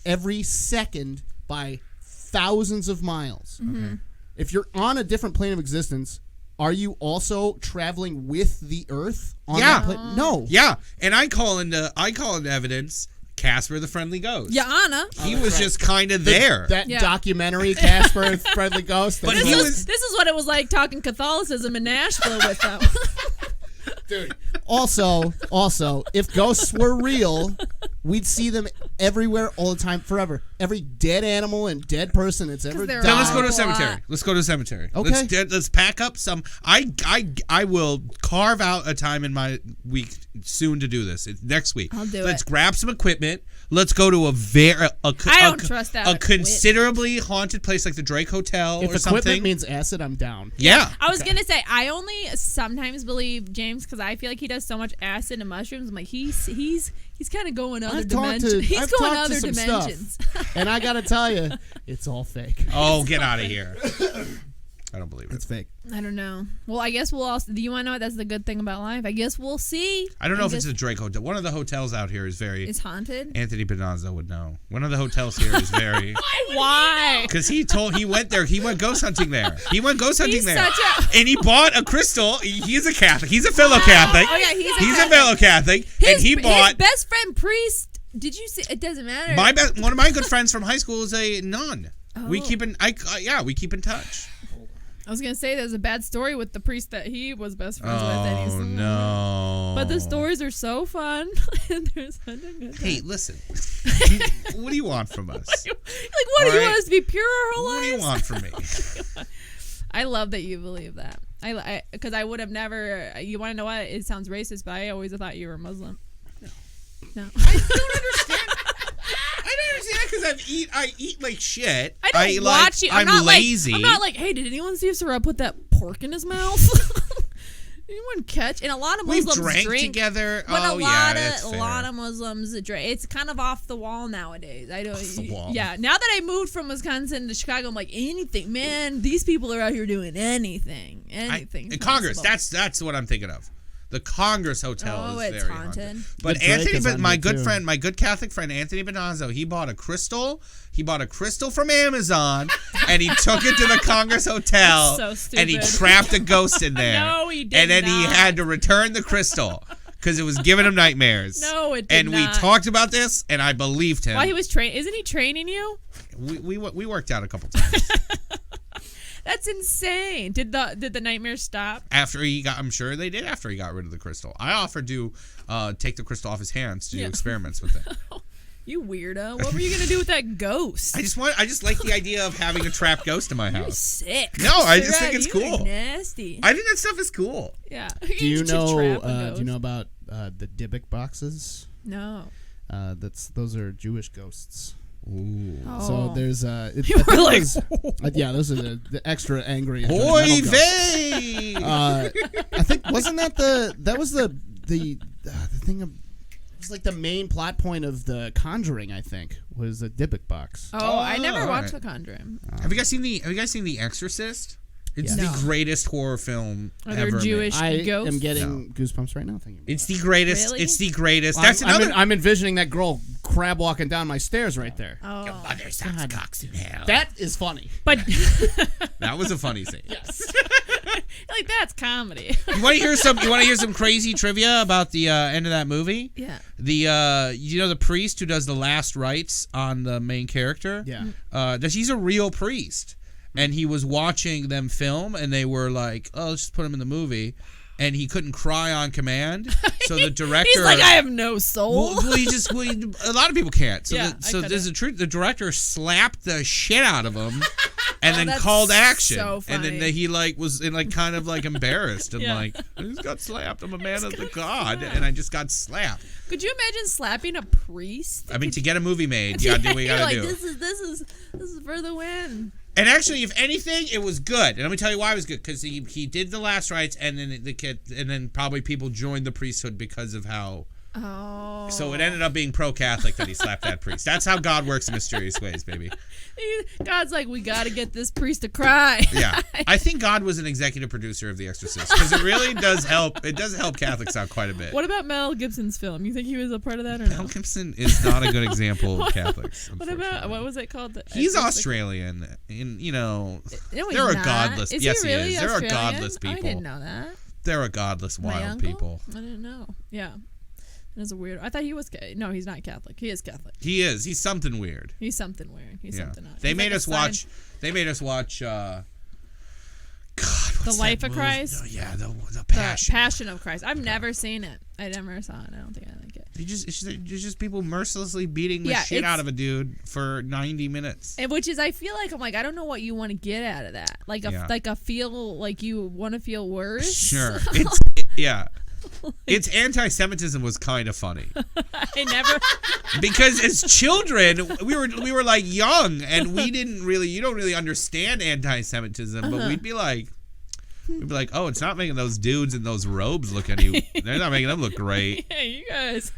Speaker 3: every second by thousands of miles. Okay. If you're on a different plane of existence, are you also traveling with the Earth on that plane? No.
Speaker 1: Yeah, and I call into evidence Casper the Friendly Ghost.
Speaker 2: Yeah, Anna.
Speaker 1: He was just kind of there.
Speaker 3: That documentary, Casper the Friendly Ghost.
Speaker 2: But this is what it was like talking Catholicism in Nashville with them.
Speaker 3: Dude. Also, if ghosts were real, we'd see them everywhere all the time, forever. Every dead animal and dead person that's ever died.
Speaker 1: Then let's go to a cemetery. Let's go to a cemetery.
Speaker 3: Okay.
Speaker 1: Let's pack up some. I will carve out a time in my week soon to do this. It's next week.
Speaker 2: I'll do
Speaker 1: Let's
Speaker 2: it.
Speaker 1: grab some equipment. Let's go to
Speaker 2: I don't trust that.
Speaker 1: A considerably haunted place like the Drake Hotel
Speaker 3: if
Speaker 1: or something.
Speaker 3: If equipment means acid, I'm down.
Speaker 1: Yeah.
Speaker 2: I was going to say, I only sometimes believe James because I feel like he does so much acid and mushrooms. I'm like, he's kind of going other dimensions. He's going other dimensions.
Speaker 3: And I got to tell you, it's all fake.
Speaker 1: Oh, get out of here. I don't believe it.
Speaker 3: It's fake.
Speaker 2: I don't know. Well, I guess we'll also. Do you want to know what that's the good thing about life? I guess we'll see.
Speaker 1: I don't know if it's a Drake Hotel. One of the hotels out here is very.
Speaker 2: It's haunted.
Speaker 1: Anthony Bonazzo would know. One of the hotels here is very.
Speaker 2: Why?
Speaker 1: Because he went there. He went ghost hunting there.
Speaker 2: He's
Speaker 1: there. And he bought a crystal. He's a Catholic. He's a fellow Catholic.
Speaker 2: Oh yeah, he's
Speaker 1: a fellow Catholic.
Speaker 2: His,
Speaker 1: and he bought.
Speaker 2: His best friend priest. Did you see? It doesn't matter.
Speaker 1: One of my good friends from high school is a nun. Oh. We keep in touch.
Speaker 2: I was gonna say there's a bad story with the priest that he was best friends with.
Speaker 1: Oh no!
Speaker 2: But the stories are so fun. And there's such a good time.
Speaker 1: Hey, listen. What do you want from us?
Speaker 2: What do you want us to be pure our whole lives?
Speaker 1: What do you want from me?
Speaker 2: I love that you believe that. Because I would have never. You want to know what? It sounds racist, but I always thought you were Muslim. No.
Speaker 1: I don't understand. I don't understand because I eat like shit.
Speaker 2: I don't watch you.
Speaker 1: I'm lazy.
Speaker 2: I'm not like, hey, did anyone see if Sohrab put that pork in his mouth? Anyone catch? And a lot of Muslims
Speaker 1: drink
Speaker 2: together.
Speaker 1: But
Speaker 2: a lot of Muslims drink. It's kind of off the wall nowadays.
Speaker 1: Off the wall.
Speaker 2: Yeah. Now that I moved from Wisconsin to Chicago, I'm like, anything, man. These people are out here doing anything.
Speaker 1: Congress. That's what I'm thinking of. The Congress Hotel is very haunted. But my good Catholic friend Anthony Bonazzo, he bought a crystal. He bought a crystal from Amazon, and he took it to the Congress Hotel,
Speaker 2: so stupid.
Speaker 1: and he trapped a ghost in there.
Speaker 2: No, he did
Speaker 1: And then
Speaker 2: not.
Speaker 1: he had to return the crystal because it was giving him nightmares.
Speaker 2: No, it did
Speaker 1: and
Speaker 2: not.
Speaker 1: And we talked about this, and I believed him.
Speaker 2: While he was training, isn't he training you?
Speaker 1: We worked out a couple times.
Speaker 2: That's insane. Did the nightmare stop?
Speaker 1: I'm sure they did after he got rid of the crystal. I offered to take the crystal off his hands to do experiments with it.
Speaker 2: You weirdo. What were you going to do with that ghost?
Speaker 1: I just like the idea of having a trapped ghost in my house.
Speaker 2: You're sick.
Speaker 1: No, I just think it's cool.
Speaker 2: Nasty.
Speaker 1: I think that stuff is cool.
Speaker 2: Yeah.
Speaker 3: Do you know about the Dybbuk boxes?
Speaker 2: No.
Speaker 3: Those are Jewish ghosts.
Speaker 1: Ooh.
Speaker 2: Oh.
Speaker 3: So there's
Speaker 2: you were like,
Speaker 3: yeah, those are the extra angry.
Speaker 1: Oy
Speaker 3: vey! I think wasn't that the thing of. It's like the main plot point of The Conjuring, I think, was a Dybbuk box.
Speaker 2: Oh, I never watched The Conjuring.
Speaker 1: Have you guys seen The Exorcist? It's the greatest horror film ever.
Speaker 2: Are there Jewish ghosts?
Speaker 3: I am getting goosebumps right now thinking about
Speaker 1: It's the greatest.
Speaker 2: Really?
Speaker 1: It's the greatest.
Speaker 3: Well,
Speaker 1: That's another.
Speaker 3: I'm envisioning that girl crab walking down my stairs right there.
Speaker 2: Oh.
Speaker 1: Your mother sucks cocks in hell.
Speaker 3: That is funny.
Speaker 2: But
Speaker 1: That was a funny scene.
Speaker 3: Yes.
Speaker 2: like that's comedy.
Speaker 1: You want to hear some crazy trivia about the end of that movie?
Speaker 2: Yeah.
Speaker 1: The priest who does the last rites on the main character?
Speaker 3: Yeah.
Speaker 1: He's a real priest. And he was watching them film, and they were like, "Oh, let's just put him in the movie," and he couldn't cry on command. So the director,
Speaker 2: he's like, "I have no soul."
Speaker 1: Well, a lot of people can't. So,
Speaker 2: Yeah,
Speaker 1: there's a truth. The director slapped the shit out of him, and then called action.
Speaker 2: So
Speaker 1: and then he was kind of embarrassed and I just got slapped. I'm a man of the God, and I just got slapped.
Speaker 2: Could you imagine slapping a priest?
Speaker 1: I mean, to get a movie made, you gotta do what you gotta do.
Speaker 2: This is for the win.
Speaker 1: And actually, if anything, it was good. And let me tell you why it was good. Because he did the last rites, and then probably people joined the priesthood because of how.
Speaker 2: Oh.
Speaker 1: So it ended up being pro-Catholic that he slapped that priest. That's how God works in mysterious ways, baby.
Speaker 2: God's like, we got to get this priest to cry.
Speaker 1: Yeah. I think God was an executive producer of The Exorcist because it really does help. It does help Catholics out quite a bit.
Speaker 2: What about Mel Gibson's film? You think he was a part of that or no?
Speaker 1: Mel Gibson is not a good example of Catholics.
Speaker 2: What was it called?
Speaker 1: He's Australian. And,
Speaker 2: No,
Speaker 1: there are godless.
Speaker 2: Is
Speaker 1: yes,
Speaker 2: he really
Speaker 1: is. There are
Speaker 2: Australian?
Speaker 1: godless people.
Speaker 2: I didn't know that.
Speaker 1: There are godless, wild people.
Speaker 2: I didn't know. Yeah. That's a weird. I thought he was. No, he's not Catholic. He is Catholic.
Speaker 1: He is. He's something weird.
Speaker 2: He's something weird. He's something else.
Speaker 1: They made us watch. They made us watch. God, what's
Speaker 2: The Life
Speaker 1: that
Speaker 2: of
Speaker 1: movie?
Speaker 2: Christ.
Speaker 1: No, yeah, the Passion.
Speaker 2: The Passion of Christ. I've never seen it. I never saw it. I don't think I like it.
Speaker 1: It's just people mercilessly beating the shit out of a dude for 90 minutes.
Speaker 2: Which is, I feel like I don't know what you want to get out of that. Like a feel like you want to feel worse.
Speaker 1: Sure. Its anti-Semitism was kind of funny.
Speaker 2: I never
Speaker 1: because as children we were like young and we didn't really you don't really understand anti-Semitism, but we'd be like, oh, it's not making those dudes in those robes look any. They're not making them look great.
Speaker 2: Yeah, you guys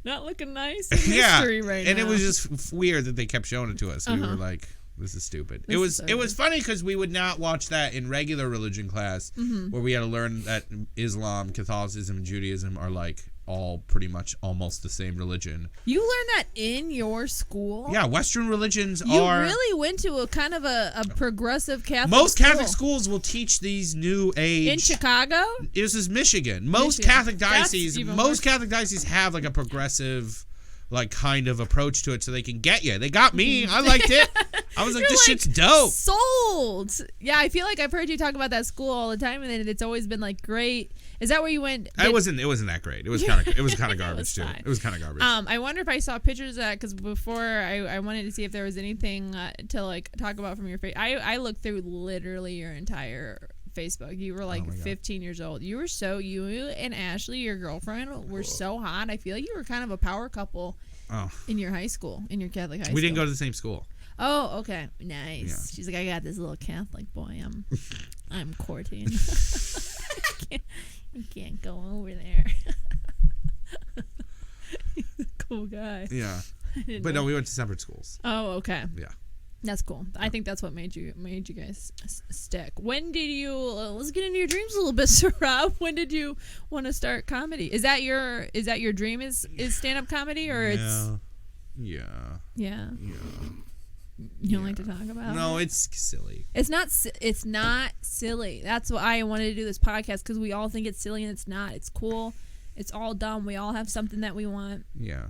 Speaker 2: not looking nice in history right
Speaker 1: and
Speaker 2: now.
Speaker 1: it was just weird that they kept showing it to us. We were like, this is stupid. It was funny because we would not watch that in regular religion class where we had to learn that Islam, Catholicism, and Judaism are like all pretty much almost the same religion.
Speaker 2: You learned that in your school?
Speaker 1: Yeah, Western religions
Speaker 2: you
Speaker 1: are...
Speaker 2: You really went to a kind of a progressive Catholic
Speaker 1: Most
Speaker 2: school.
Speaker 1: Catholic schools will teach these new age...
Speaker 2: In Chicago?
Speaker 1: This is Michigan. Most Catholic dioceses have like a progressive... like kind of approach to it so they can get you. They got me. I liked it. I was like, this shit's dope.
Speaker 2: Sold. Yeah, I feel like I've heard you talk about that school all the time, and then it's always been like great. Is that where you went?
Speaker 1: It wasn't that great. It was kind of garbage too. It was kind of garbage.
Speaker 2: I wonder if I saw pictures of that because before I wanted to see if there was anything to like talk about from your face. I looked through literally your entire Facebook. You were like 15 years old. You and Ashley, your girlfriend, were so hot. I feel like you were kind of a power couple in your high school, in your Catholic high school.
Speaker 1: We didn't go to the same school.
Speaker 2: Oh, okay. Nice. Yeah. She's like, I got this little Catholic boy I'm courting. You can't go over there. He's a cool guy.
Speaker 1: Yeah. But no, we went to separate schools.
Speaker 2: Oh, okay.
Speaker 1: Yeah.
Speaker 2: That's cool. I think that's what made you guys stick. When did you? Let's get into your dreams a little bit, Sohrab. When did you want to start comedy? Is that your dream? Is stand up comedy or it's?
Speaker 1: Yeah.
Speaker 2: Yeah. You don't like to talk about?
Speaker 1: No, it's silly.
Speaker 2: It's not silly. That's why I wanted to do this podcast because we all think it's silly and it's not. It's cool. It's all dumb. We all have something that we want.
Speaker 1: Yeah.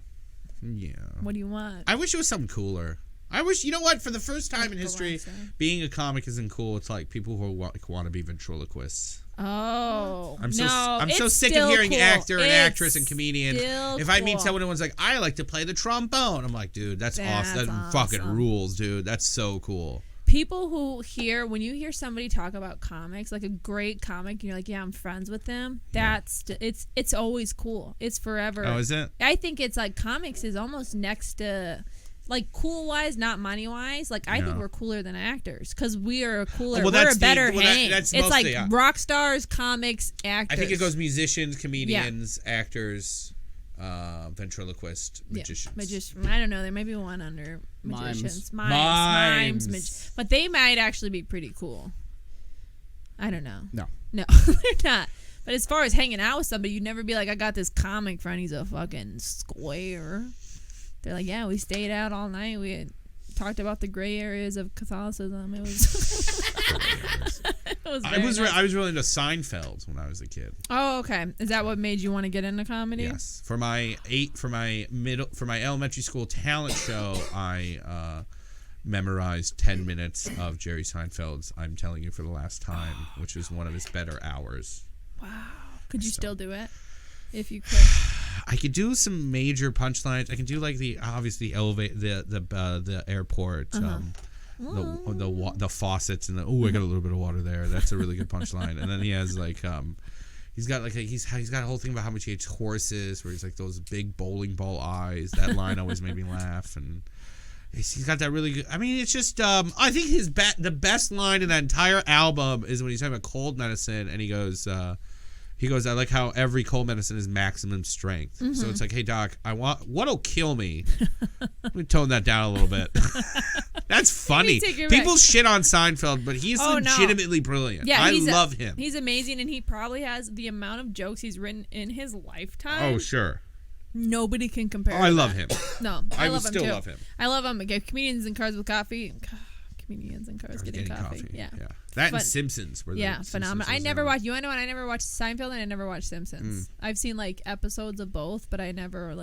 Speaker 1: Yeah.
Speaker 2: What do you want?
Speaker 1: I wish it was something cooler. I wish, you know what, for the first time in history, being a comic isn't cool. It's like people who want to be ventriloquists.
Speaker 2: Oh,
Speaker 1: I'm so sick of hearing actor and actress and comedian. If I meet someone who's like, I like to play the trombone, I'm like, dude, that's awesome. That fucking rules, dude. That's so cool.
Speaker 2: People when you hear somebody talk about comics, like a great comic, and you're like, yeah, I'm friends with them. It's always cool. It's forever.
Speaker 1: Oh, is it?
Speaker 2: I think it's like comics is almost next to, like, cool wise, not money wise. Like, I think we're cooler than actors because we are cooler. We're a better hang. It's mostly, like rock stars, comics, actors.
Speaker 1: I think it goes musicians, comedians, actors. Ventriloquist, magicians.
Speaker 2: I don't know. There may be one under magicians. Mimes. But they might actually be pretty cool. I don't know. No, they're not. But as far as hanging out with somebody, you'd never be like, I got this comic friend. He's a fucking square. They're like, yeah, we stayed out all night. We had talked about the gray areas of Catholicism. It was.
Speaker 1: I was really into Seinfeld when I was a kid.
Speaker 2: Oh, okay. Is that what made you want to get into comedy?
Speaker 1: Yes. For my elementary school talent show, I memorized 10 minutes of Jerry Seinfeld's "I'm Telling You for the Last Time," which was one of his better hours.
Speaker 2: Wow. Could you still do it if you could?
Speaker 1: I could do some major punchlines. I can do like the airport. The faucets and I got a little bit of water there. That's a really good punchline. And then he has like he's got a whole thing about how much he hates horses, where he's like those big bowling ball eyes. That line always made me laugh. And he's got that really good. I mean, it's just I think the best line in that entire album is when he's talking about cold medicine, and he goes, I like how every cold medicine is maximum strength. Mm-hmm. So it's like, hey doc, what'll kill me? Let me tone that down a little bit. That's funny. People shit on Seinfeld, but he's legitimately brilliant. Yeah, I love him.
Speaker 2: He's amazing, and he probably has the amount of jokes he's written in his lifetime.
Speaker 1: Oh, sure.
Speaker 2: Nobody can compare.
Speaker 1: Oh, I love him.
Speaker 2: No, I love him too.
Speaker 1: Love him.
Speaker 2: I love him. Comedians in Cars with Coffee. Comedians in Cars getting coffee. Yeah.
Speaker 1: That and Simpsons were
Speaker 2: phenomenal. I never watched. I never watched Seinfeld, and I never watched Simpsons. I've seen like episodes of both, but I never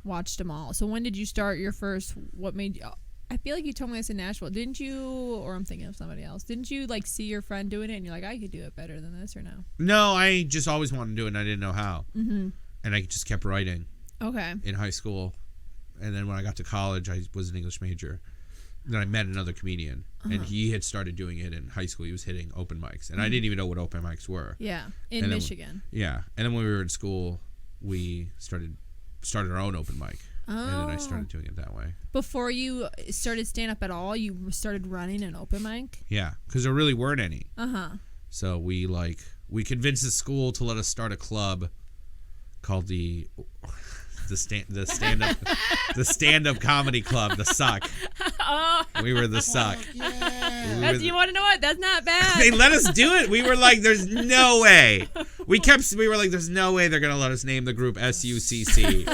Speaker 2: watched them all. So when did you start your first? What made you? I feel like you told me this in Nashville. Didn't you, or I'm thinking of somebody else, didn't you like see your friend doing it and you're like, I could do it better than this, or no?
Speaker 1: No, I just always wanted to do it and I didn't know how. Mm-hmm. And I just kept writing.
Speaker 2: Okay.
Speaker 1: In high school. And then when I got to college, I was an English major. Then I met another comedian and he had started doing it in high school. He was hitting open mics and I didn't even know what open mics were.
Speaker 2: Yeah. In Michigan.
Speaker 1: And then when we were in school, we started our own open mic. Oh. And then I started doing it that way.
Speaker 2: Before you started stand-up at all, you started running an open mic?
Speaker 1: Yeah, because there really weren't any.
Speaker 2: Uh-huh.
Speaker 1: So we convinced the school to let us start a club called the stand-up comedy club, the Suck.
Speaker 2: Oh.
Speaker 1: We were the Suck.
Speaker 2: Yeah. You want to know what? That's not bad.
Speaker 1: They let us do it. We were like, there's no way. We were like, there's no way they're going to let us name the group SUCC.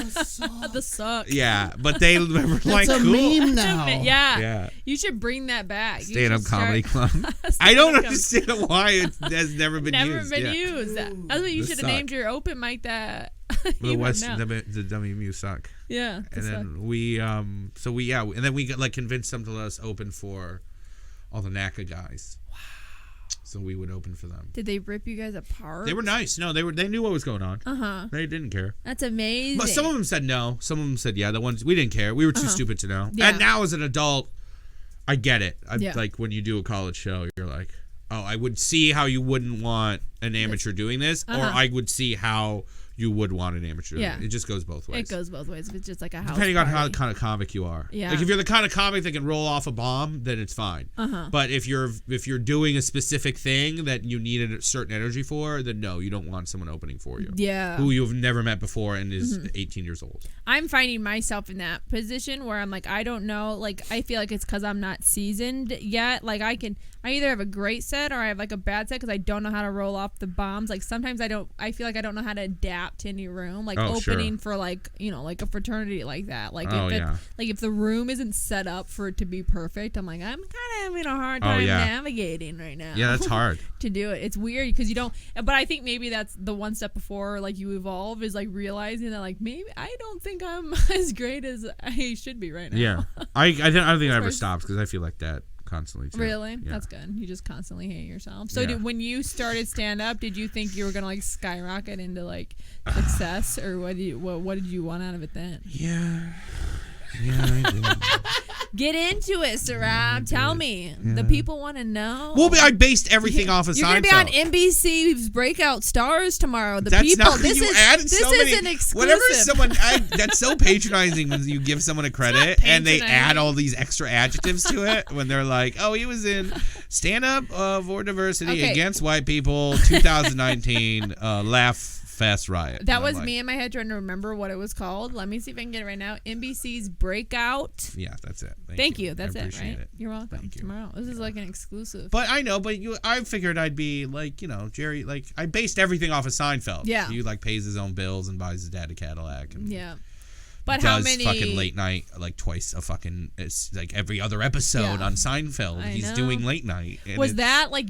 Speaker 2: The Suck.
Speaker 1: Yeah, but they were like,
Speaker 3: cool. Meme now.
Speaker 2: Yeah. You should bring that back.
Speaker 1: Stand-up comedy club. I don't understand why it has never been used.
Speaker 2: Never been used. That's what you should have named your open mic that.
Speaker 1: The WMU Suck.
Speaker 2: Yeah.
Speaker 1: And then we and then we got convinced them to let us open for all the NACA guys. Wow. So we would open for them.
Speaker 2: Did they rip you guys apart?
Speaker 1: They were nice. No, they knew what was going on.
Speaker 2: Uh-huh.
Speaker 1: They didn't care.
Speaker 2: That's amazing.
Speaker 1: But some of them said no. Some of them said yeah. The ones we didn't care. We were too stupid to know.
Speaker 2: Yeah.
Speaker 1: And now as an adult, I get it. Like when you do a college show, you're like, oh, I would see how you wouldn't want an amateur doing this, or I would see how you would want an amateur. Yeah. It just goes both ways.
Speaker 2: It goes both ways. If it's just like a house
Speaker 1: depending
Speaker 2: party.
Speaker 1: on how kind of comic you are.
Speaker 2: Yeah.
Speaker 1: Like if you're the kind of comic that can roll off a bomb, then it's fine.
Speaker 2: Uh-huh.
Speaker 1: But if you're doing a specific thing that you need a certain energy for, then no, you don't want someone opening for you.
Speaker 2: Yeah.
Speaker 1: Who you've never met before and is 18 years old.
Speaker 2: I'm finding myself in that position where I'm like, I don't know. Like, I feel like it's because I'm not seasoned yet. Like, I either have a great set or I have like a bad set because I don't know how to roll off the bombs. Like, sometimes I feel like I don't know how to adapt trapped in your room, like
Speaker 1: Oh,
Speaker 2: opening
Speaker 1: sure.
Speaker 2: for like, you know, like a fraternity like that. Like
Speaker 1: Oh,
Speaker 2: if
Speaker 1: yeah.
Speaker 2: like if the room isn't set up for it to be perfect, I'm like, I'm kind of having a hard
Speaker 1: Oh,
Speaker 2: time
Speaker 1: yeah.
Speaker 2: navigating right now.
Speaker 1: Yeah, that's hard.
Speaker 2: To do it. It's weird because you don't, but I think maybe that's the one step before like you evolve is like realizing that like maybe I don't think I'm as great as I should be right now.
Speaker 1: Yeah. I don't think it ever
Speaker 2: First-
Speaker 1: stops because I feel like that constantly too.
Speaker 2: Really?
Speaker 1: Yeah.
Speaker 2: That's good. You just constantly hate yourself. So
Speaker 1: Yeah.
Speaker 2: when you started stand up, did you think you were gonna like skyrocket into like success, or what did you want out of it then?
Speaker 1: Yeah. Yeah, I did.
Speaker 2: Get into it, Sohrab. Tell me.
Speaker 1: Yeah.
Speaker 2: The people want to know.
Speaker 1: Well, I based everything off of
Speaker 2: You're
Speaker 1: Seinfeld.
Speaker 2: gonna be on NBC's Breakout Stars tomorrow. The
Speaker 1: That's
Speaker 2: people.
Speaker 1: not,
Speaker 2: This
Speaker 1: you
Speaker 2: is
Speaker 1: added
Speaker 2: this
Speaker 1: so
Speaker 2: is
Speaker 1: many,
Speaker 2: an exclusive.
Speaker 1: whenever someone, that's so patronizing when you give someone a credit and they add all these extra adjectives to it when they're like, oh, he was in Stand Up for Diversity Against White People 2019 Laugh Fest Riot.
Speaker 2: That was me in my head trying to remember what it was called. Let me see if I can get it right now. NBC's Breakout.
Speaker 1: Yeah, that's it.
Speaker 2: Thank you. That's
Speaker 1: I
Speaker 2: it,
Speaker 1: appreciate
Speaker 2: right?
Speaker 1: it.
Speaker 2: You're welcome.
Speaker 1: Thank you.
Speaker 2: Tomorrow. This is like an exclusive.
Speaker 1: But I know, I figured I'd be like, you know, Jerry, like, I based everything off of Seinfeld.
Speaker 2: Yeah.
Speaker 1: He like pays his own bills and buys his dad a Cadillac. And
Speaker 2: yeah. But
Speaker 1: does
Speaker 2: how many
Speaker 1: fucking late night like twice a fucking it's like every other episode on Seinfeld. He's doing late night. And
Speaker 2: was that like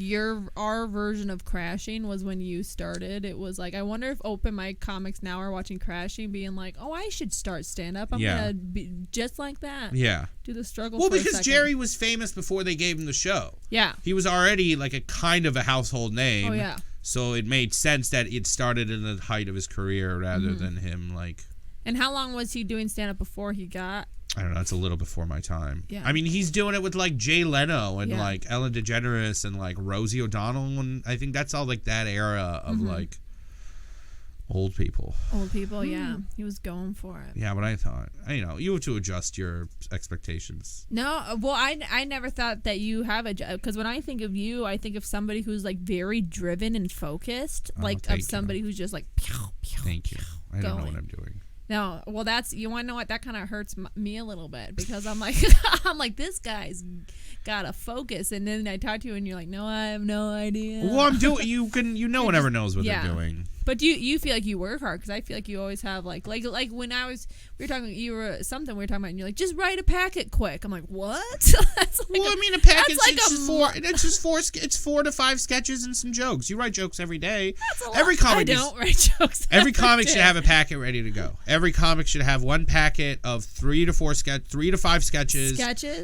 Speaker 2: our version of Crashing? Was when you started? It was like I wonder if open mic comics now are watching Crashing, being like, oh, I should start stand up. I'm gonna be just like that.
Speaker 1: Yeah.
Speaker 2: Do the struggle.
Speaker 1: Well,
Speaker 2: for a
Speaker 1: because
Speaker 2: second.
Speaker 1: Jerry was famous before they gave him the show.
Speaker 2: Yeah.
Speaker 1: He was already like a kind of a household name.
Speaker 2: Oh yeah.
Speaker 1: So it made sense that it started in the height of his career rather than him like.
Speaker 2: And how long was he doing stand up before he got?
Speaker 1: I don't know. It's a little before my time.
Speaker 2: Yeah.
Speaker 1: I mean, he's doing it with like Jay Leno and like Ellen DeGeneres and like Rosie O'Donnell, and I think that's all like that era of like old people.
Speaker 2: Old people, yeah. He was going for it.
Speaker 1: Yeah, but I thought, you know, you have to adjust your expectations.
Speaker 2: No, well, I never thought that you have a job, because when I think of you, I think of somebody who's like very driven and focused, like of somebody who's just like. Pew, pew,
Speaker 1: Thank you. I don't know
Speaker 2: going.
Speaker 1: what I'm doing.
Speaker 2: No, well, that's, you want to know what, that kind of hurts me a little bit, because I'm like I'm like, this guy's got a focus, and then I talk to you and you're like, no, I have no idea.
Speaker 1: Well, I'm doing. No one ever knows what they're doing.
Speaker 2: But you feel like you work hard, because I feel like you always have like when we were talking about, and you're like, just write a packet quick. I'm like, what? That's like
Speaker 1: Well, I mean, a package
Speaker 2: like
Speaker 1: it's 4 to 5 sketches and some jokes. You write jokes every day.
Speaker 2: That's a
Speaker 1: Every
Speaker 2: lot.
Speaker 1: comic
Speaker 2: I don't write jokes.
Speaker 1: Every comic should have a packet ready to go. Every comic should have one packet of 3 to 5 sketches.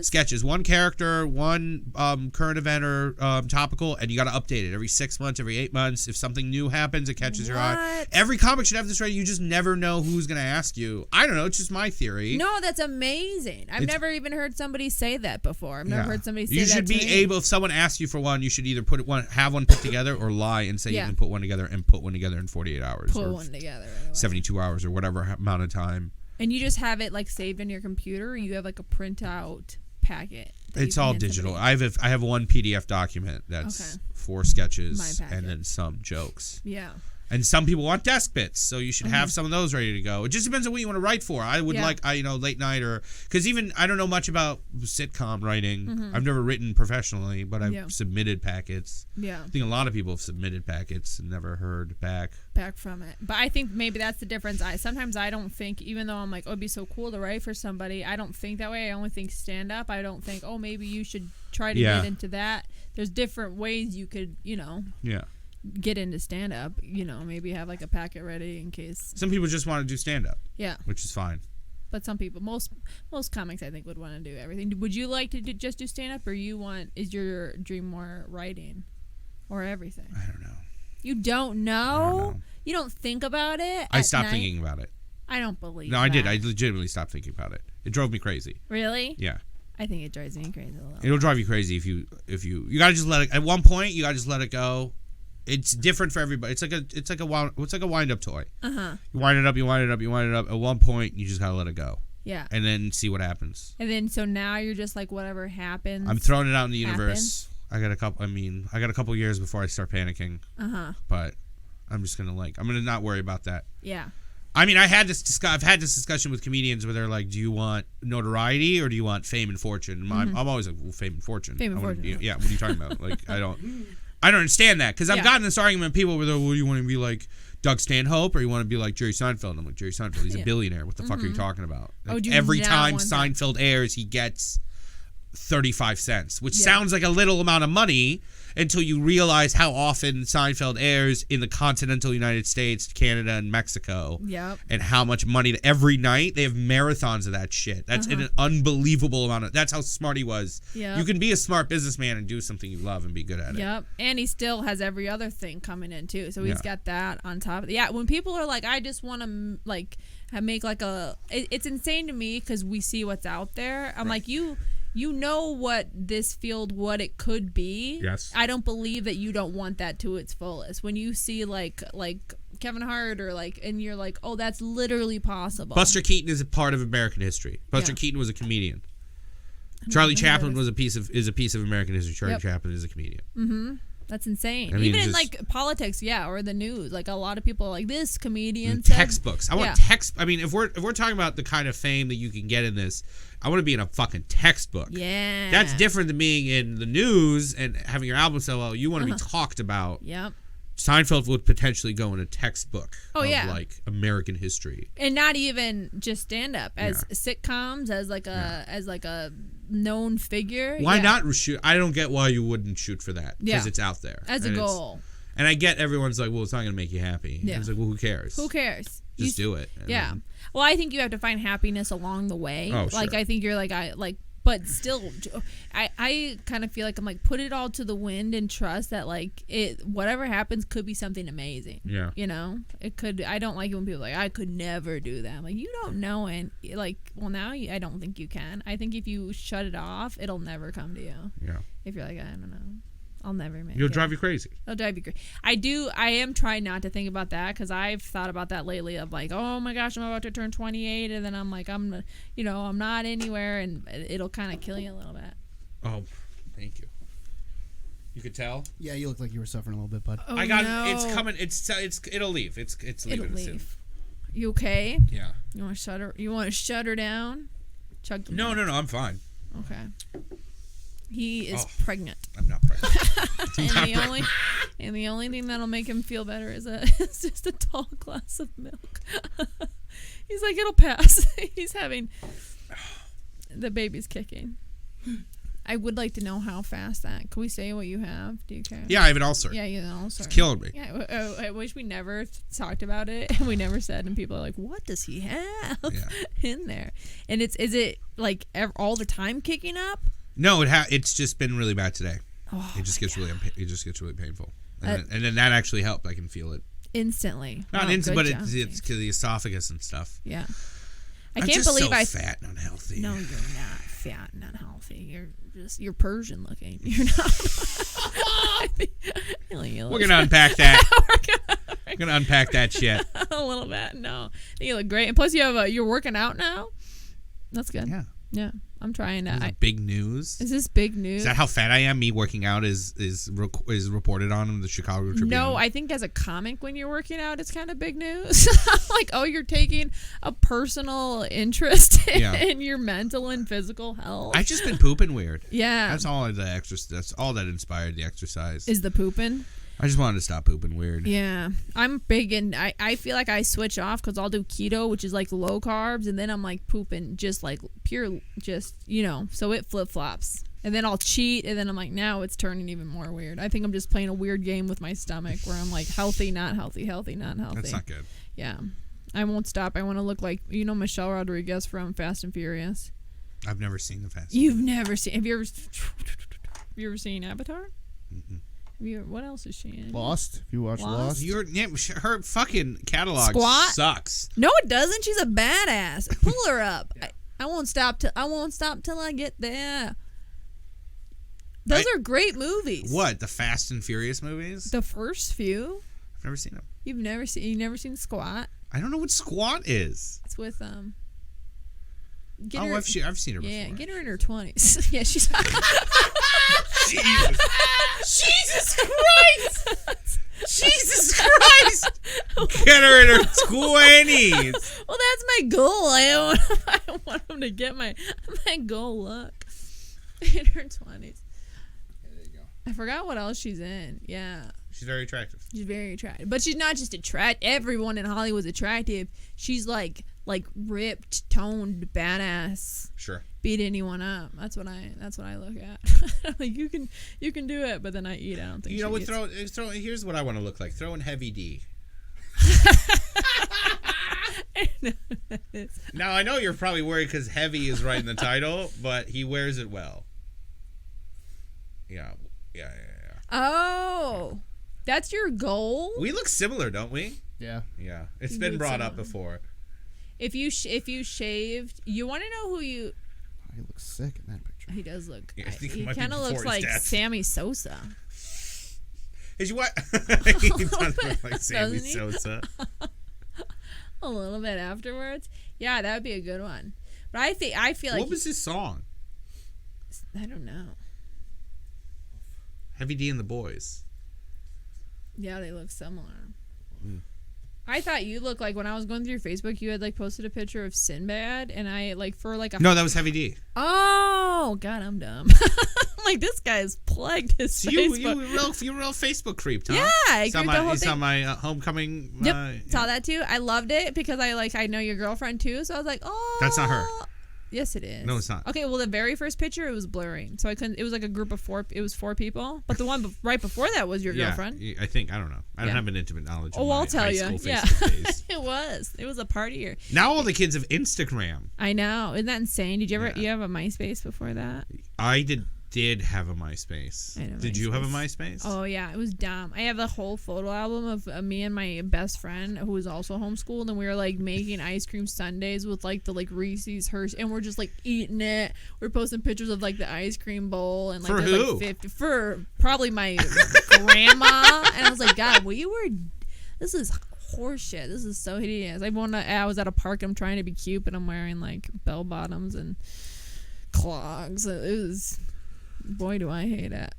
Speaker 1: Sketches. One character, one current event or topical, and you got to update it every 6 months, every 8 months. If something new happens, it catches your eye. Every comic should have this ready. You just never know who's going to ask you. I don't know. It's just my theory.
Speaker 2: No, that's amazing. I've never even heard somebody say that before. I've never heard somebody say that.
Speaker 1: You should be able, if someone asks you for one, you should either have one put together or lie and say you can put one together and put one together in 48 hours.
Speaker 2: Put one together.
Speaker 1: 72 hours or whatever amount of time.
Speaker 2: And you just have it like saved in your computer, or you have like a printout packet?
Speaker 1: It's all digital. I have one PDF document that's 4 sketches and then some jokes.
Speaker 2: Yeah.
Speaker 1: And some people want desk bits, so you should have some of those ready to go. It just depends on what you want to write for. I would late night, or because even I don't know much about sitcom writing. I've never written professionally, but I've submitted packets. Yeah, I think a lot of people have submitted packets and never heard back
Speaker 2: from it. But I think maybe that's the difference. Sometimes I don't think, even though I'm like, oh, it'd be so cool to write for somebody, I don't think that way. I only think stand up. I don't think, oh, maybe you should try to get into that. There's different ways you could, get into stand up, maybe have like a packet ready in case.
Speaker 1: Some people just want to do stand up. Yeah. Which is fine.
Speaker 2: But some people, most comics I think would want to do everything. Would you like to just do stand up, or is your dream more writing or everything?
Speaker 1: I don't know.
Speaker 2: You don't know?
Speaker 1: I don't know.
Speaker 2: You don't think about it?
Speaker 1: I stopped thinking about it.
Speaker 2: I don't believe
Speaker 1: No, I did. I legitimately stopped thinking about it. It drove me crazy.
Speaker 2: Really?
Speaker 1: Yeah.
Speaker 2: I think it drives me crazy a little.
Speaker 1: It'll drive you crazy if you gotta just let it. At one point, you gotta just let it go. It's different for everybody. It's like a wind up toy. You wind it up. At one point, you just gotta let it go. Yeah. And then see what happens. And then
Speaker 2: so now you're just like, whatever happens.
Speaker 1: I'm throwing it out in the universe. I got a couple years before I start panicking. But I'm just gonna I'm gonna not worry about that. Yeah. I mean, I've had this discussion with comedians where they're like, "Do you want notoriety or do you want fame and fortune?" And I'm always like, "Well, fame and fortune."
Speaker 2: Fame and fortune.
Speaker 1: Yeah. What are you talking about? Like, I don't understand that, because I've gotten this argument with people where they're, "Well, you want to be like Doug Stanhope, or you want to be like Jerry Seinfeld? I'm like, Jerry Seinfeld. He's a billionaire. What the fuck are you talking about? Like, every time Seinfeld airs, he gets 35 cents, which sounds like a little amount of money until you realize how often Seinfeld airs in the continental United States, Canada, and Mexico.
Speaker 2: Yep.
Speaker 1: And how much money every night they have marathons of that shit. That's an unbelievable amount of. That's how smart he was.
Speaker 2: Yep.
Speaker 1: You can be a smart businessman and do something you love and be good at it.
Speaker 2: Yep. And he still has every other thing coming in too. So he's got that on top of it. Yeah. When people are like, I just want to like make like a. It's insane to me because we see what's out there. I'm like you. You know what this field, what it could be.
Speaker 1: Yes.
Speaker 2: I don't believe that you don't want that to its fullest. When you see like Kevin Hart or like, and you're like, oh, that's literally possible.
Speaker 1: Buster Keaton is a part of American history. Buster Keaton was a comedian. Charlie Chaplin is a piece of American history. Charlie Chaplin is a comedian.
Speaker 2: Mm-hmm. That's insane.
Speaker 1: I mean,
Speaker 2: even in like politics, or the news, like a lot of people are like, this comedian
Speaker 1: said, textbooks. I want I mean, if we're talking about the kind of fame that you can get in this, I want to be in a fucking textbook.
Speaker 2: Yeah.
Speaker 1: That's different than being in the news and having your album sell well. You want to be talked about.
Speaker 2: Yep.
Speaker 1: Seinfeld would potentially go in a textbook of like American history.
Speaker 2: And not even just stand up, as sitcoms, as like a known figure.
Speaker 1: Why not shoot? I don't get why you wouldn't shoot for that, because it's out there
Speaker 2: as a goal.
Speaker 1: And I get everyone's like, well, it's not going to make you happy. Yeah. It's like, well, who cares?
Speaker 2: Who cares?
Speaker 1: Just do it.
Speaker 2: Yeah. Well, I think you have to find happiness along the way.
Speaker 1: Oh, sure.
Speaker 2: Like, I think you're but still, I kind of feel like I'm like, put it all to the wind and trust that like whatever happens could be something amazing.
Speaker 1: Yeah.
Speaker 2: You know, it could. I don't like it when people are like, I could never do that. I'm like, you don't know, and like, well, now I don't think you can. I think if you shut it off, it'll never come to you.
Speaker 1: Yeah.
Speaker 2: If you're like, I don't know, I'll never make it.
Speaker 1: It'll drive you crazy.
Speaker 2: It'll drive you crazy. I am trying not to think about that, because I've thought about that lately of like, oh my gosh, I'm about to turn 28, and then I'm like, I'm not anywhere, and it'll kind of kill you a little bit.
Speaker 1: Oh, thank you. You could tell?
Speaker 3: Yeah, you look like you were suffering a little bit, bud.
Speaker 2: Oh,
Speaker 1: it's coming. It'll leave. It's leaving.
Speaker 2: It'll leave. You okay?
Speaker 1: Yeah.
Speaker 2: You want to shut her down? Chug the milk.
Speaker 1: No, I'm fine.
Speaker 2: Okay. He is pregnant.
Speaker 1: I'm not pregnant.
Speaker 2: And the only thing that'll make him feel better is just a tall glass of milk. He's like, it'll pass. He's having the baby's kicking. I would like to know how fast that. Can we say what you have? Do you care?
Speaker 1: Yeah, I have an ulcer.
Speaker 2: Yeah, you have an ulcer.
Speaker 1: It's killing me.
Speaker 2: Yeah, I wish we never talked about it, and we never said, and people are like, what does he have in there? And is it like all the time kicking up?
Speaker 1: No, it's just been really bad today.
Speaker 2: Oh,
Speaker 1: it just gets really painful, and then that actually helped. I can feel it
Speaker 2: instantly.
Speaker 1: Not instant, but it's because the esophagus and stuff.
Speaker 2: Yeah,
Speaker 1: I'm
Speaker 2: can't
Speaker 1: just
Speaker 2: believe
Speaker 1: so fat and unhealthy.
Speaker 2: No, you're not fat and unhealthy. You're Persian looking. You're not.
Speaker 1: We're gonna unpack that. We're gonna unpack that shit
Speaker 2: a little bit. No, you look great, and plus you're working out now. That's good. Yeah. I'm trying to.
Speaker 1: Is this big news?
Speaker 2: Is this big news?
Speaker 1: Is that how fat I am? Me working out is reported on in the Chicago Tribune?
Speaker 2: No, I think as a comic, when you're working out, it's kind of big news. Like, oh, you're taking a personal interest in your mental and physical health.
Speaker 1: I've just been pooping weird.
Speaker 2: Yeah,
Speaker 1: that's all that inspired the exercise.
Speaker 2: Is the pooping?
Speaker 1: I just wanted to stop pooping weird.
Speaker 2: Yeah. I'm big, and I feel like I switch off because I'll do keto, which is like low carbs, and then I'm like pooping just like pure, just, so it flip-flops. And then I'll cheat, and then I'm like, now it's turning even more weird. I think I'm just playing a weird game with my stomach where I'm like, healthy, not healthy, healthy, not healthy.
Speaker 1: That's not good.
Speaker 2: Yeah. I won't stop. I want to look like, Michelle Rodriguez from Fast and Furious.
Speaker 1: I've never seen the Fast.
Speaker 2: You've never seen, have you ever seen Avatar?
Speaker 1: Mm-mm.
Speaker 2: What else is she in?
Speaker 3: Lost. If you watch Lost.
Speaker 1: Her fucking catalog sucks.
Speaker 2: No, it doesn't. She's a badass. Pull her up. I won't stop till I get there. Those are great movies.
Speaker 1: What, the Fast and Furious movies?
Speaker 2: The first few.
Speaker 1: I've never seen them.
Speaker 2: You've never seen Squat?
Speaker 1: I don't know what Squat is.
Speaker 2: It's with
Speaker 1: I've seen her before.
Speaker 2: Yeah, get her in her 20s. Yeah, she's.
Speaker 1: Jesus Christ! Jesus Christ! Get her in her 20s.
Speaker 2: Well, that's my goal. I don't want them to get my goal. Look, in her 20s.
Speaker 1: There you go.
Speaker 2: I forgot what else she's in. Yeah,
Speaker 1: She's very attractive.
Speaker 2: She's very attractive, but she's not just attractive. Everyone in Hollywood's attractive. She's like ripped, toned, badass.
Speaker 1: Sure.
Speaker 2: Beat anyone up. That's what I look at. Like you can do it, but then I eat. I don't think
Speaker 1: You know what? Throw. Here's what I want to look like. Throw in Heavy D. Now I know you're probably worried because Heavy is right in the title, but he wears it well. Yeah.
Speaker 2: Oh, that's your goal?
Speaker 1: We look similar, don't we?
Speaker 3: Yeah.
Speaker 1: Yeah. It's been brought up before.
Speaker 2: If you shaved, you want to know who you...
Speaker 3: Oh, he looks sick in that picture.
Speaker 2: He does look...
Speaker 1: Yeah,
Speaker 2: he kind of looks like Sammy Sosa.
Speaker 1: Is you what? He does look like Sammy
Speaker 2: Doesn't he?
Speaker 1: Sosa.
Speaker 2: A little bit afterwards. Yeah, that would be a good one. But I feel like...
Speaker 1: What was his song?
Speaker 2: I don't know.
Speaker 1: Heavy D and the Boys.
Speaker 2: Yeah, they look similar. I thought you looked like when I was going through your Facebook, you had like posted a picture of Sinbad, and I like for like a...
Speaker 1: No, that was Heavy D.
Speaker 2: Oh, God, I'm dumb. Like, this guy's plagued his
Speaker 1: So
Speaker 2: Facebook.
Speaker 1: you real Facebook creep, huh?
Speaker 2: Yeah, I agree with the whole thing.
Speaker 1: Saw my homecoming.
Speaker 2: Yep, saw that too. I loved it because I know your girlfriend too, so I was like, oh.
Speaker 1: That's not her.
Speaker 2: Yes, it is.
Speaker 1: No, it's not.
Speaker 2: Okay, well, the very first picture, it was blurry, so I couldn't. It was like a group of 4. It was 4 people, but the one right before that was your girlfriend.
Speaker 1: I think. I don't know. I don't have an intimate knowledge.
Speaker 2: Oh,
Speaker 1: of
Speaker 2: I'll tell
Speaker 1: high
Speaker 2: you.
Speaker 1: school
Speaker 2: Yeah,
Speaker 1: Facebook days.
Speaker 2: It was a partier.
Speaker 1: Now all the kids have Instagram.
Speaker 2: I know. Isn't that insane? Did you ever? You have a MySpace before that?
Speaker 1: I did have a MySpace. Did you have a MySpace?
Speaker 2: Oh yeah, it was dumb. I have the whole photo album of me and my best friend who was also homeschooled, and we were like making ice cream sundaes with like the Reese's Hershey, and we're just like eating it. We're posting pictures of like the ice cream bowl and like
Speaker 1: for
Speaker 2: who? Like 50 for probably my grandma, and I was like, God, this is horseshit. This is so hideous. I was at a park. I'm trying to be cute, but I'm wearing like bell bottoms and clogs. It was. Boy, do I hate it.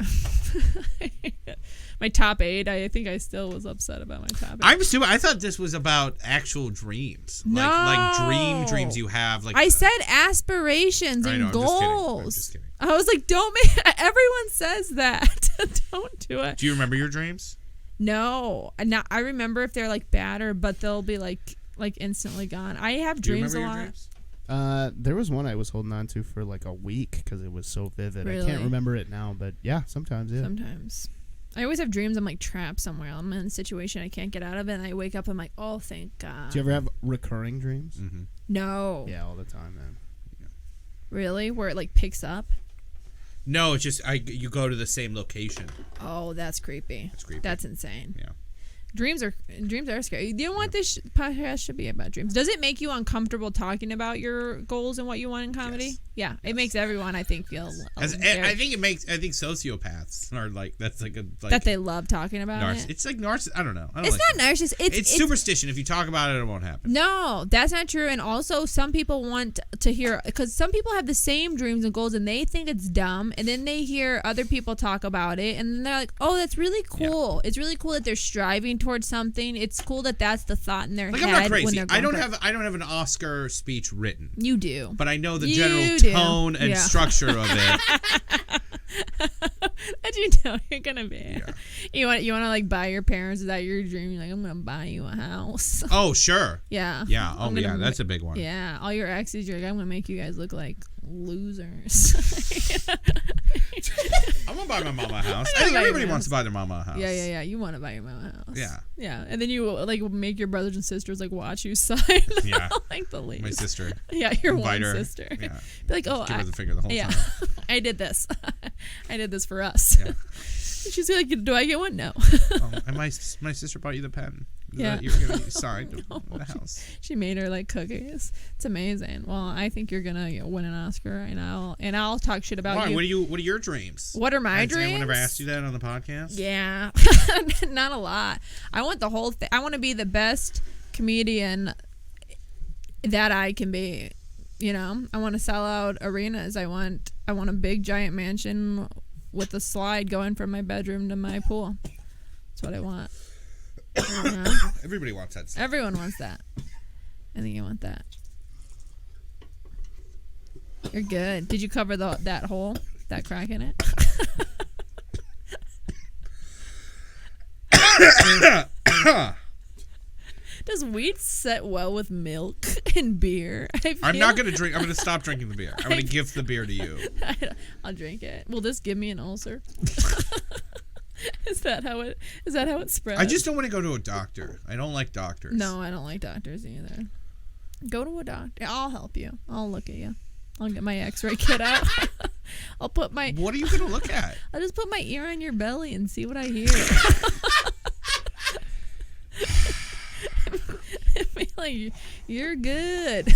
Speaker 2: My top 8, I think I still was upset about my top 8.
Speaker 1: I'm stupid. I thought this was about actual dreams.
Speaker 2: No.
Speaker 1: Like dreams you have. Like
Speaker 2: I said aspirations and goals.
Speaker 1: I'm just kidding.
Speaker 2: I was like, don't make... Everyone says that. Don't do it.
Speaker 1: Do you remember your dreams?
Speaker 2: No. I remember if they're like bad but they'll be like instantly gone. I have dreams a lot. Your dreams?
Speaker 3: There was one I was holding on to for like a week because it was so vivid.
Speaker 2: Really?
Speaker 3: I can't remember it now, but yeah, sometimes.
Speaker 2: Sometimes. I always have dreams I'm like trapped somewhere. I'm in a situation I can't get out of it, and I wake up, I'm like, oh, thank God.
Speaker 3: Do you ever have recurring dreams?
Speaker 1: Mm-hmm.
Speaker 2: No.
Speaker 3: Yeah, all the time, man. Yeah.
Speaker 2: Really? Where it like picks up?
Speaker 1: No, it's just you go to the same location.
Speaker 2: Oh, that's creepy.
Speaker 1: That's creepy.
Speaker 2: That's insane.
Speaker 1: Yeah. Dreams
Speaker 2: are scary. You know what this podcast should be about? Dreams. Does it make you uncomfortable talking about your goals and what you want in comedy?
Speaker 1: Yes.
Speaker 2: Yeah, it makes everyone, I think, feel.
Speaker 1: I think sociopaths are like that's like a like
Speaker 2: that they love talking about it.
Speaker 1: It's like narcissist. I don't know.
Speaker 2: It's not narcissist. It's
Speaker 1: superstition. If you talk about it, it won't happen.
Speaker 2: No, that's not true. And also, some people want to hear because some people have the same dreams and goals and they think it's dumb, and then they hear other people talk about it, and then they're like, "Oh, that's really cool. Yeah. It's really cool that they're striving towards something. It's cool that that's the thought in their head."
Speaker 1: I'm not crazy.
Speaker 2: When they're
Speaker 1: I don't have an Oscar speech written.
Speaker 2: You do,
Speaker 1: but I know the general tone and structure of it.
Speaker 2: That you know you're gonna be. Yeah. You want to like buy your parents? Is that your dream? Like, I'm gonna buy you a house.
Speaker 1: Oh sure.
Speaker 2: Yeah.
Speaker 1: Yeah. Oh yeah. That's a big one.
Speaker 2: Yeah. All your exes, you're like, I'm gonna make you guys look like losers.
Speaker 1: I'm gonna buy my mama a house. I think everybody wants to buy their mama a house.
Speaker 2: Yeah. You want to buy your mama a house.
Speaker 1: Yeah.
Speaker 2: Yeah. And then you like make your brothers and sisters like watch you sign.
Speaker 1: Yeah.
Speaker 2: Like the lease.
Speaker 1: My sister.
Speaker 2: Yeah, your
Speaker 1: one
Speaker 2: sister.
Speaker 1: Yeah.
Speaker 2: Be like, oh,
Speaker 1: give her the finger the whole time.
Speaker 2: I did this. I did this for us.
Speaker 1: Yeah.
Speaker 2: She's like, do I get one? No.
Speaker 1: And my sister bought you the pen.
Speaker 2: Yeah.
Speaker 1: That you were gonna sign the house.
Speaker 2: She made her like cookies. It's amazing. Well, I think you're gonna win an Oscar, and I'll talk shit about you.
Speaker 1: What are your dreams?
Speaker 2: What are my dreams?
Speaker 1: Anyone ever asked you that on the podcast?
Speaker 2: Yeah, not a lot. I want the whole thing. I want to be the best comedian that I can be. You know, I want to sell out arenas. I want a big giant mansion with a slide going from my bedroom to my pool. That's what I want. Yeah.
Speaker 1: Everybody wants that stuff.
Speaker 2: Everyone wants that. I think you want that. You're good. Did you cover that hole? That crack in it? Does wheat set well with milk and beer?
Speaker 1: I'm not going to drink. I'm going to stop drinking the beer. I'm going to gift the beer to you.
Speaker 2: I'll drink it. Will this give me an ulcer? Is that how it spreads?
Speaker 1: I just don't want to go to a doctor. I don't like doctors.
Speaker 2: No, I don't like doctors either. Go to a doctor. I'll help you. I'll look at you. I'll get my x-ray kit out. I'll put my...
Speaker 1: What are you going to look at?
Speaker 2: I'll just put my ear on your belly and see what I hear. Be like, you're good.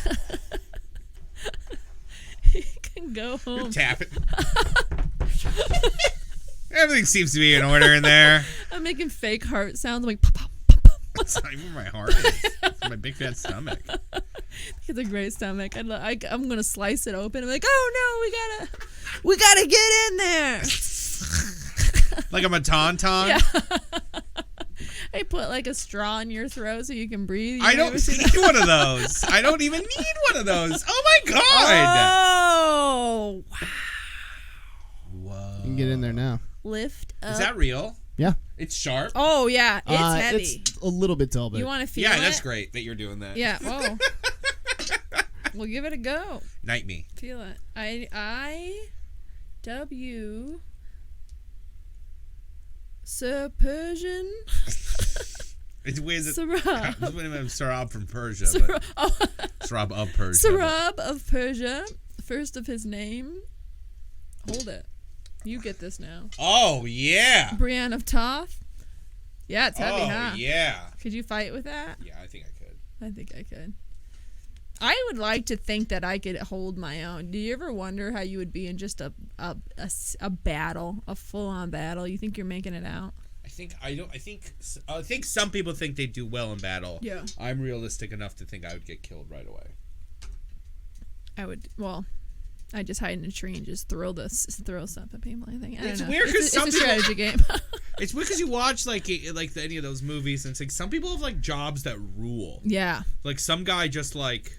Speaker 2: You can go home.
Speaker 1: You're tapping. Everything seems to be in order in there.
Speaker 2: I'm making fake heart sounds. I'm like, pop, pop, pop, pop.
Speaker 1: That's not even where my heart is. It's my big fat stomach.
Speaker 2: It's a great stomach. I'm gonna slice it open. I'm like, oh no, we gotta get in there.
Speaker 1: Like I'm a tauntaun.
Speaker 2: Yeah. I put like a straw in your throat so you can breathe.
Speaker 1: I don't need one of those. I don't even need one of those. Oh my god.
Speaker 2: Oh.
Speaker 1: Whoa.
Speaker 3: You can get in there now.
Speaker 2: Lift up.
Speaker 1: Is that real?
Speaker 3: Yeah.
Speaker 1: It's sharp?
Speaker 2: Oh yeah, it's heavy.
Speaker 3: It's a little bit dull, but
Speaker 2: You want to feel it?
Speaker 1: Yeah, that's great that you're doing that.
Speaker 2: Yeah. Oh. We'll give it a go.
Speaker 1: Night me.
Speaker 2: Feel it. I-W. Sir Persian.
Speaker 1: Where's it?
Speaker 2: Sohrab.
Speaker 1: Sohrab from Persia. Sohrab of Persia.
Speaker 2: Sohrab of Persia. First of his name. Hold it. You get this now.
Speaker 1: Oh, yeah.
Speaker 2: Brienne of Toth. Yeah, it's heavy, huh?
Speaker 1: Oh, yeah.
Speaker 2: Could you fight with that?
Speaker 1: Yeah, I think I could.
Speaker 2: I think I could. I would like to think that I could hold my own. Do you ever wonder how you would be in just a battle, a full-on battle? You think you're making it out?
Speaker 1: I think some people think they do well in battle.
Speaker 2: Yeah.
Speaker 1: I'm realistic enough to think I would get killed right away.
Speaker 2: I just hide in a tree and just throw stuff at people. I think.
Speaker 1: It's
Speaker 2: don't know.
Speaker 1: weird because
Speaker 2: it's a strategy game.
Speaker 1: It's weird because you watch any of those movies and it's like some people have like jobs that rule.
Speaker 2: Yeah.
Speaker 1: Like some guy just like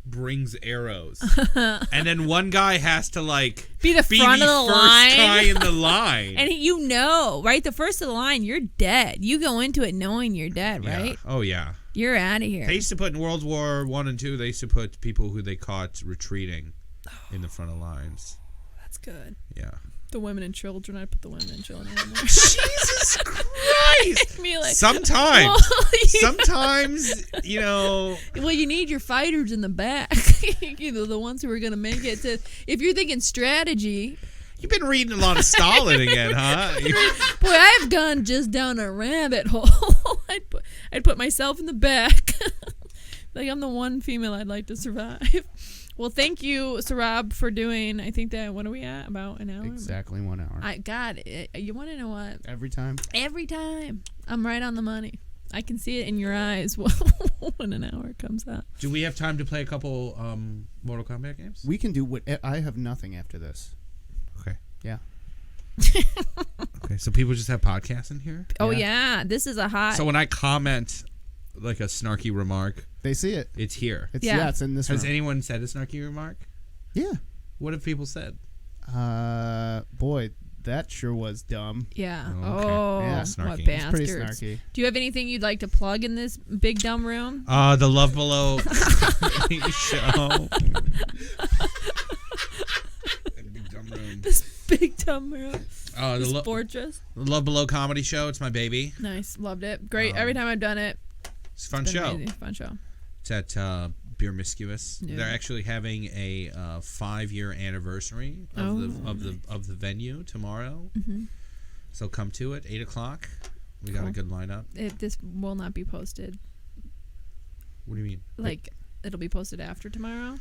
Speaker 1: brings arrows, and then one guy has to like
Speaker 2: be the front of the
Speaker 1: first
Speaker 2: line.
Speaker 1: guy in the line,
Speaker 2: and right, the first of the line, you're dead. You go into it knowing you're dead, right?
Speaker 1: Yeah. Oh yeah.
Speaker 2: You're out of here.
Speaker 1: They used to put in World War I and II. They used to put people who they caught retreating in the front of lines.
Speaker 2: That's good.
Speaker 1: Yeah.
Speaker 2: The women and children. I put the women and children.
Speaker 1: Jesus Christ!
Speaker 2: Me like,
Speaker 1: sometimes, you know.
Speaker 2: Well, you need your fighters in the back. You know, the ones who are gonna make it to. If you're thinking strategy.
Speaker 1: You've been reading a lot of Stalin again, huh?
Speaker 2: Boy, I've gone just down a rabbit hole. I'd put myself in the back. Like I'm the one female I'd like to survive. Well, thank you, Sohrab, for doing. I think that what are we at? About an hour.
Speaker 3: Exactly 1 hour.
Speaker 2: I got it. You want to know what?
Speaker 3: Every time.
Speaker 2: Every time, I'm right on the money. I can see it in your eyes when an hour comes out.
Speaker 1: Do we have time to play a couple Mortal Kombat games?
Speaker 3: We can do what. I have nothing after this.
Speaker 1: Okay.
Speaker 3: Yeah.
Speaker 1: Okay, so people just have podcasts in here?
Speaker 2: Oh, yeah. This is a hot.
Speaker 1: So when I comment like a snarky remark,
Speaker 3: they see it.
Speaker 1: It's here.
Speaker 3: It's in this room.
Speaker 1: Has anyone said a snarky remark?
Speaker 3: Yeah.
Speaker 1: What have people said?
Speaker 3: Boy, that sure was dumb.
Speaker 2: Yeah.
Speaker 1: Okay.
Speaker 3: Yeah.
Speaker 2: What
Speaker 1: Snarky.
Speaker 2: bastards.
Speaker 3: It's pretty snarky.
Speaker 2: Do you have anything you'd like to plug in this big dumb room?
Speaker 1: The Love Below show. Big dumb room.
Speaker 2: This big dumb room.
Speaker 1: The
Speaker 2: fortress.
Speaker 1: The Love Below comedy show. It's my baby.
Speaker 2: Nice. Loved it. Great. Every time I've done it.
Speaker 1: It's a fun show.
Speaker 2: Amazing. Fun show.
Speaker 1: It's at Beer Miscuous.
Speaker 2: Yeah.
Speaker 1: They're actually having a 5-year anniversary of the venue tomorrow.
Speaker 2: Mm-hmm.
Speaker 1: So come to it, 8:00. We got a good lineup.
Speaker 2: This will not be posted.
Speaker 1: What do you mean?
Speaker 2: Like it'll be posted after tomorrow.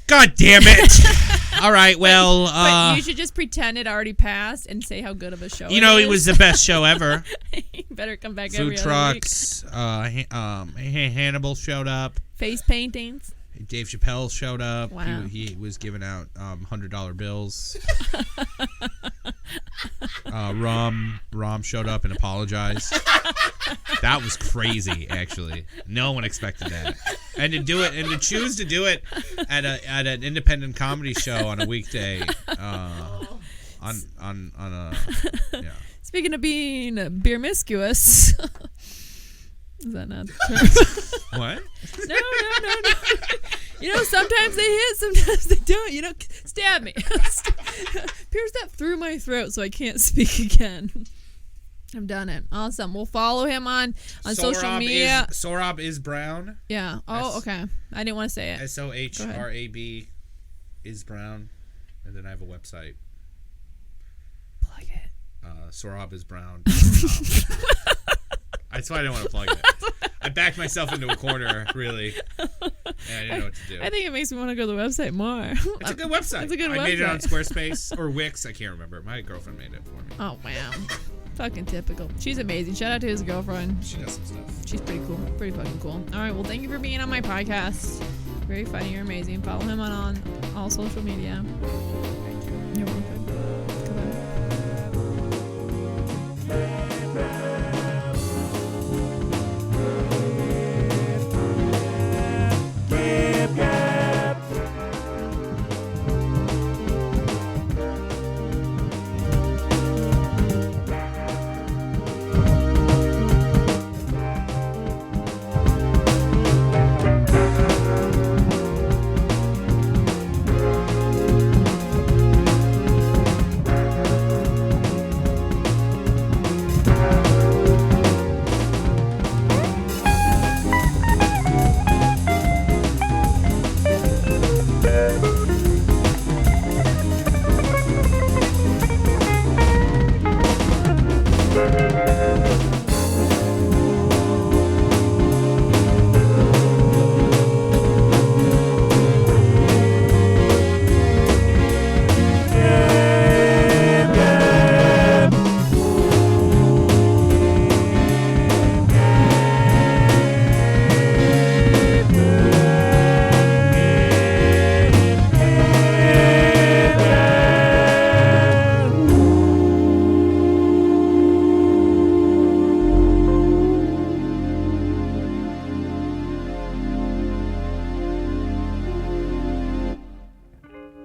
Speaker 1: God damn it! All right, well,
Speaker 2: but you should just pretend it already passed and say how good of a show.
Speaker 1: It was the best show ever.
Speaker 2: You better come back
Speaker 1: Food
Speaker 2: every
Speaker 1: trucks.
Speaker 2: other week.
Speaker 1: Hannibal showed up.
Speaker 2: Face paintings.
Speaker 1: Dave Chappelle showed up.
Speaker 2: Wow.
Speaker 1: He was giving out $100 bills. Rom showed up and apologized. That was crazy, actually. No one expected that. And to choose to do it at an independent comedy show on a weekday, on on a yeah.
Speaker 2: Speaking of being beermiscuous. Is that not the term?
Speaker 1: What?
Speaker 2: No. You know, sometimes they hit, sometimes they don't. You know, stab me. Pierce that through my throat so I can't speak again. I've done it. Awesome. We'll follow him on social media.
Speaker 1: Sohrab is brown.
Speaker 2: Yeah. Oh, okay. I didn't want to say it.
Speaker 1: Sohrab is brown. And then I have a website.
Speaker 2: Plug it.
Speaker 1: Sohrabisbrown.com. That's why I didn't want to plug it. I backed myself into a corner, really. And I didn't know what to do.
Speaker 2: I think it makes me want to go to the website more.
Speaker 1: It's a good website.
Speaker 2: It's a good website.
Speaker 1: I made it on Squarespace or Wix. I can't remember. My girlfriend made it for me.
Speaker 2: Oh, wow. Fucking typical. She's amazing. Shout out to his girlfriend.
Speaker 1: She does some stuff.
Speaker 2: She's pretty cool. Pretty fucking cool. All right. Well, thank you for being on my podcast. Very funny. You're amazing. Follow him on all social media.
Speaker 1: Thank you.
Speaker 2: You're welcome.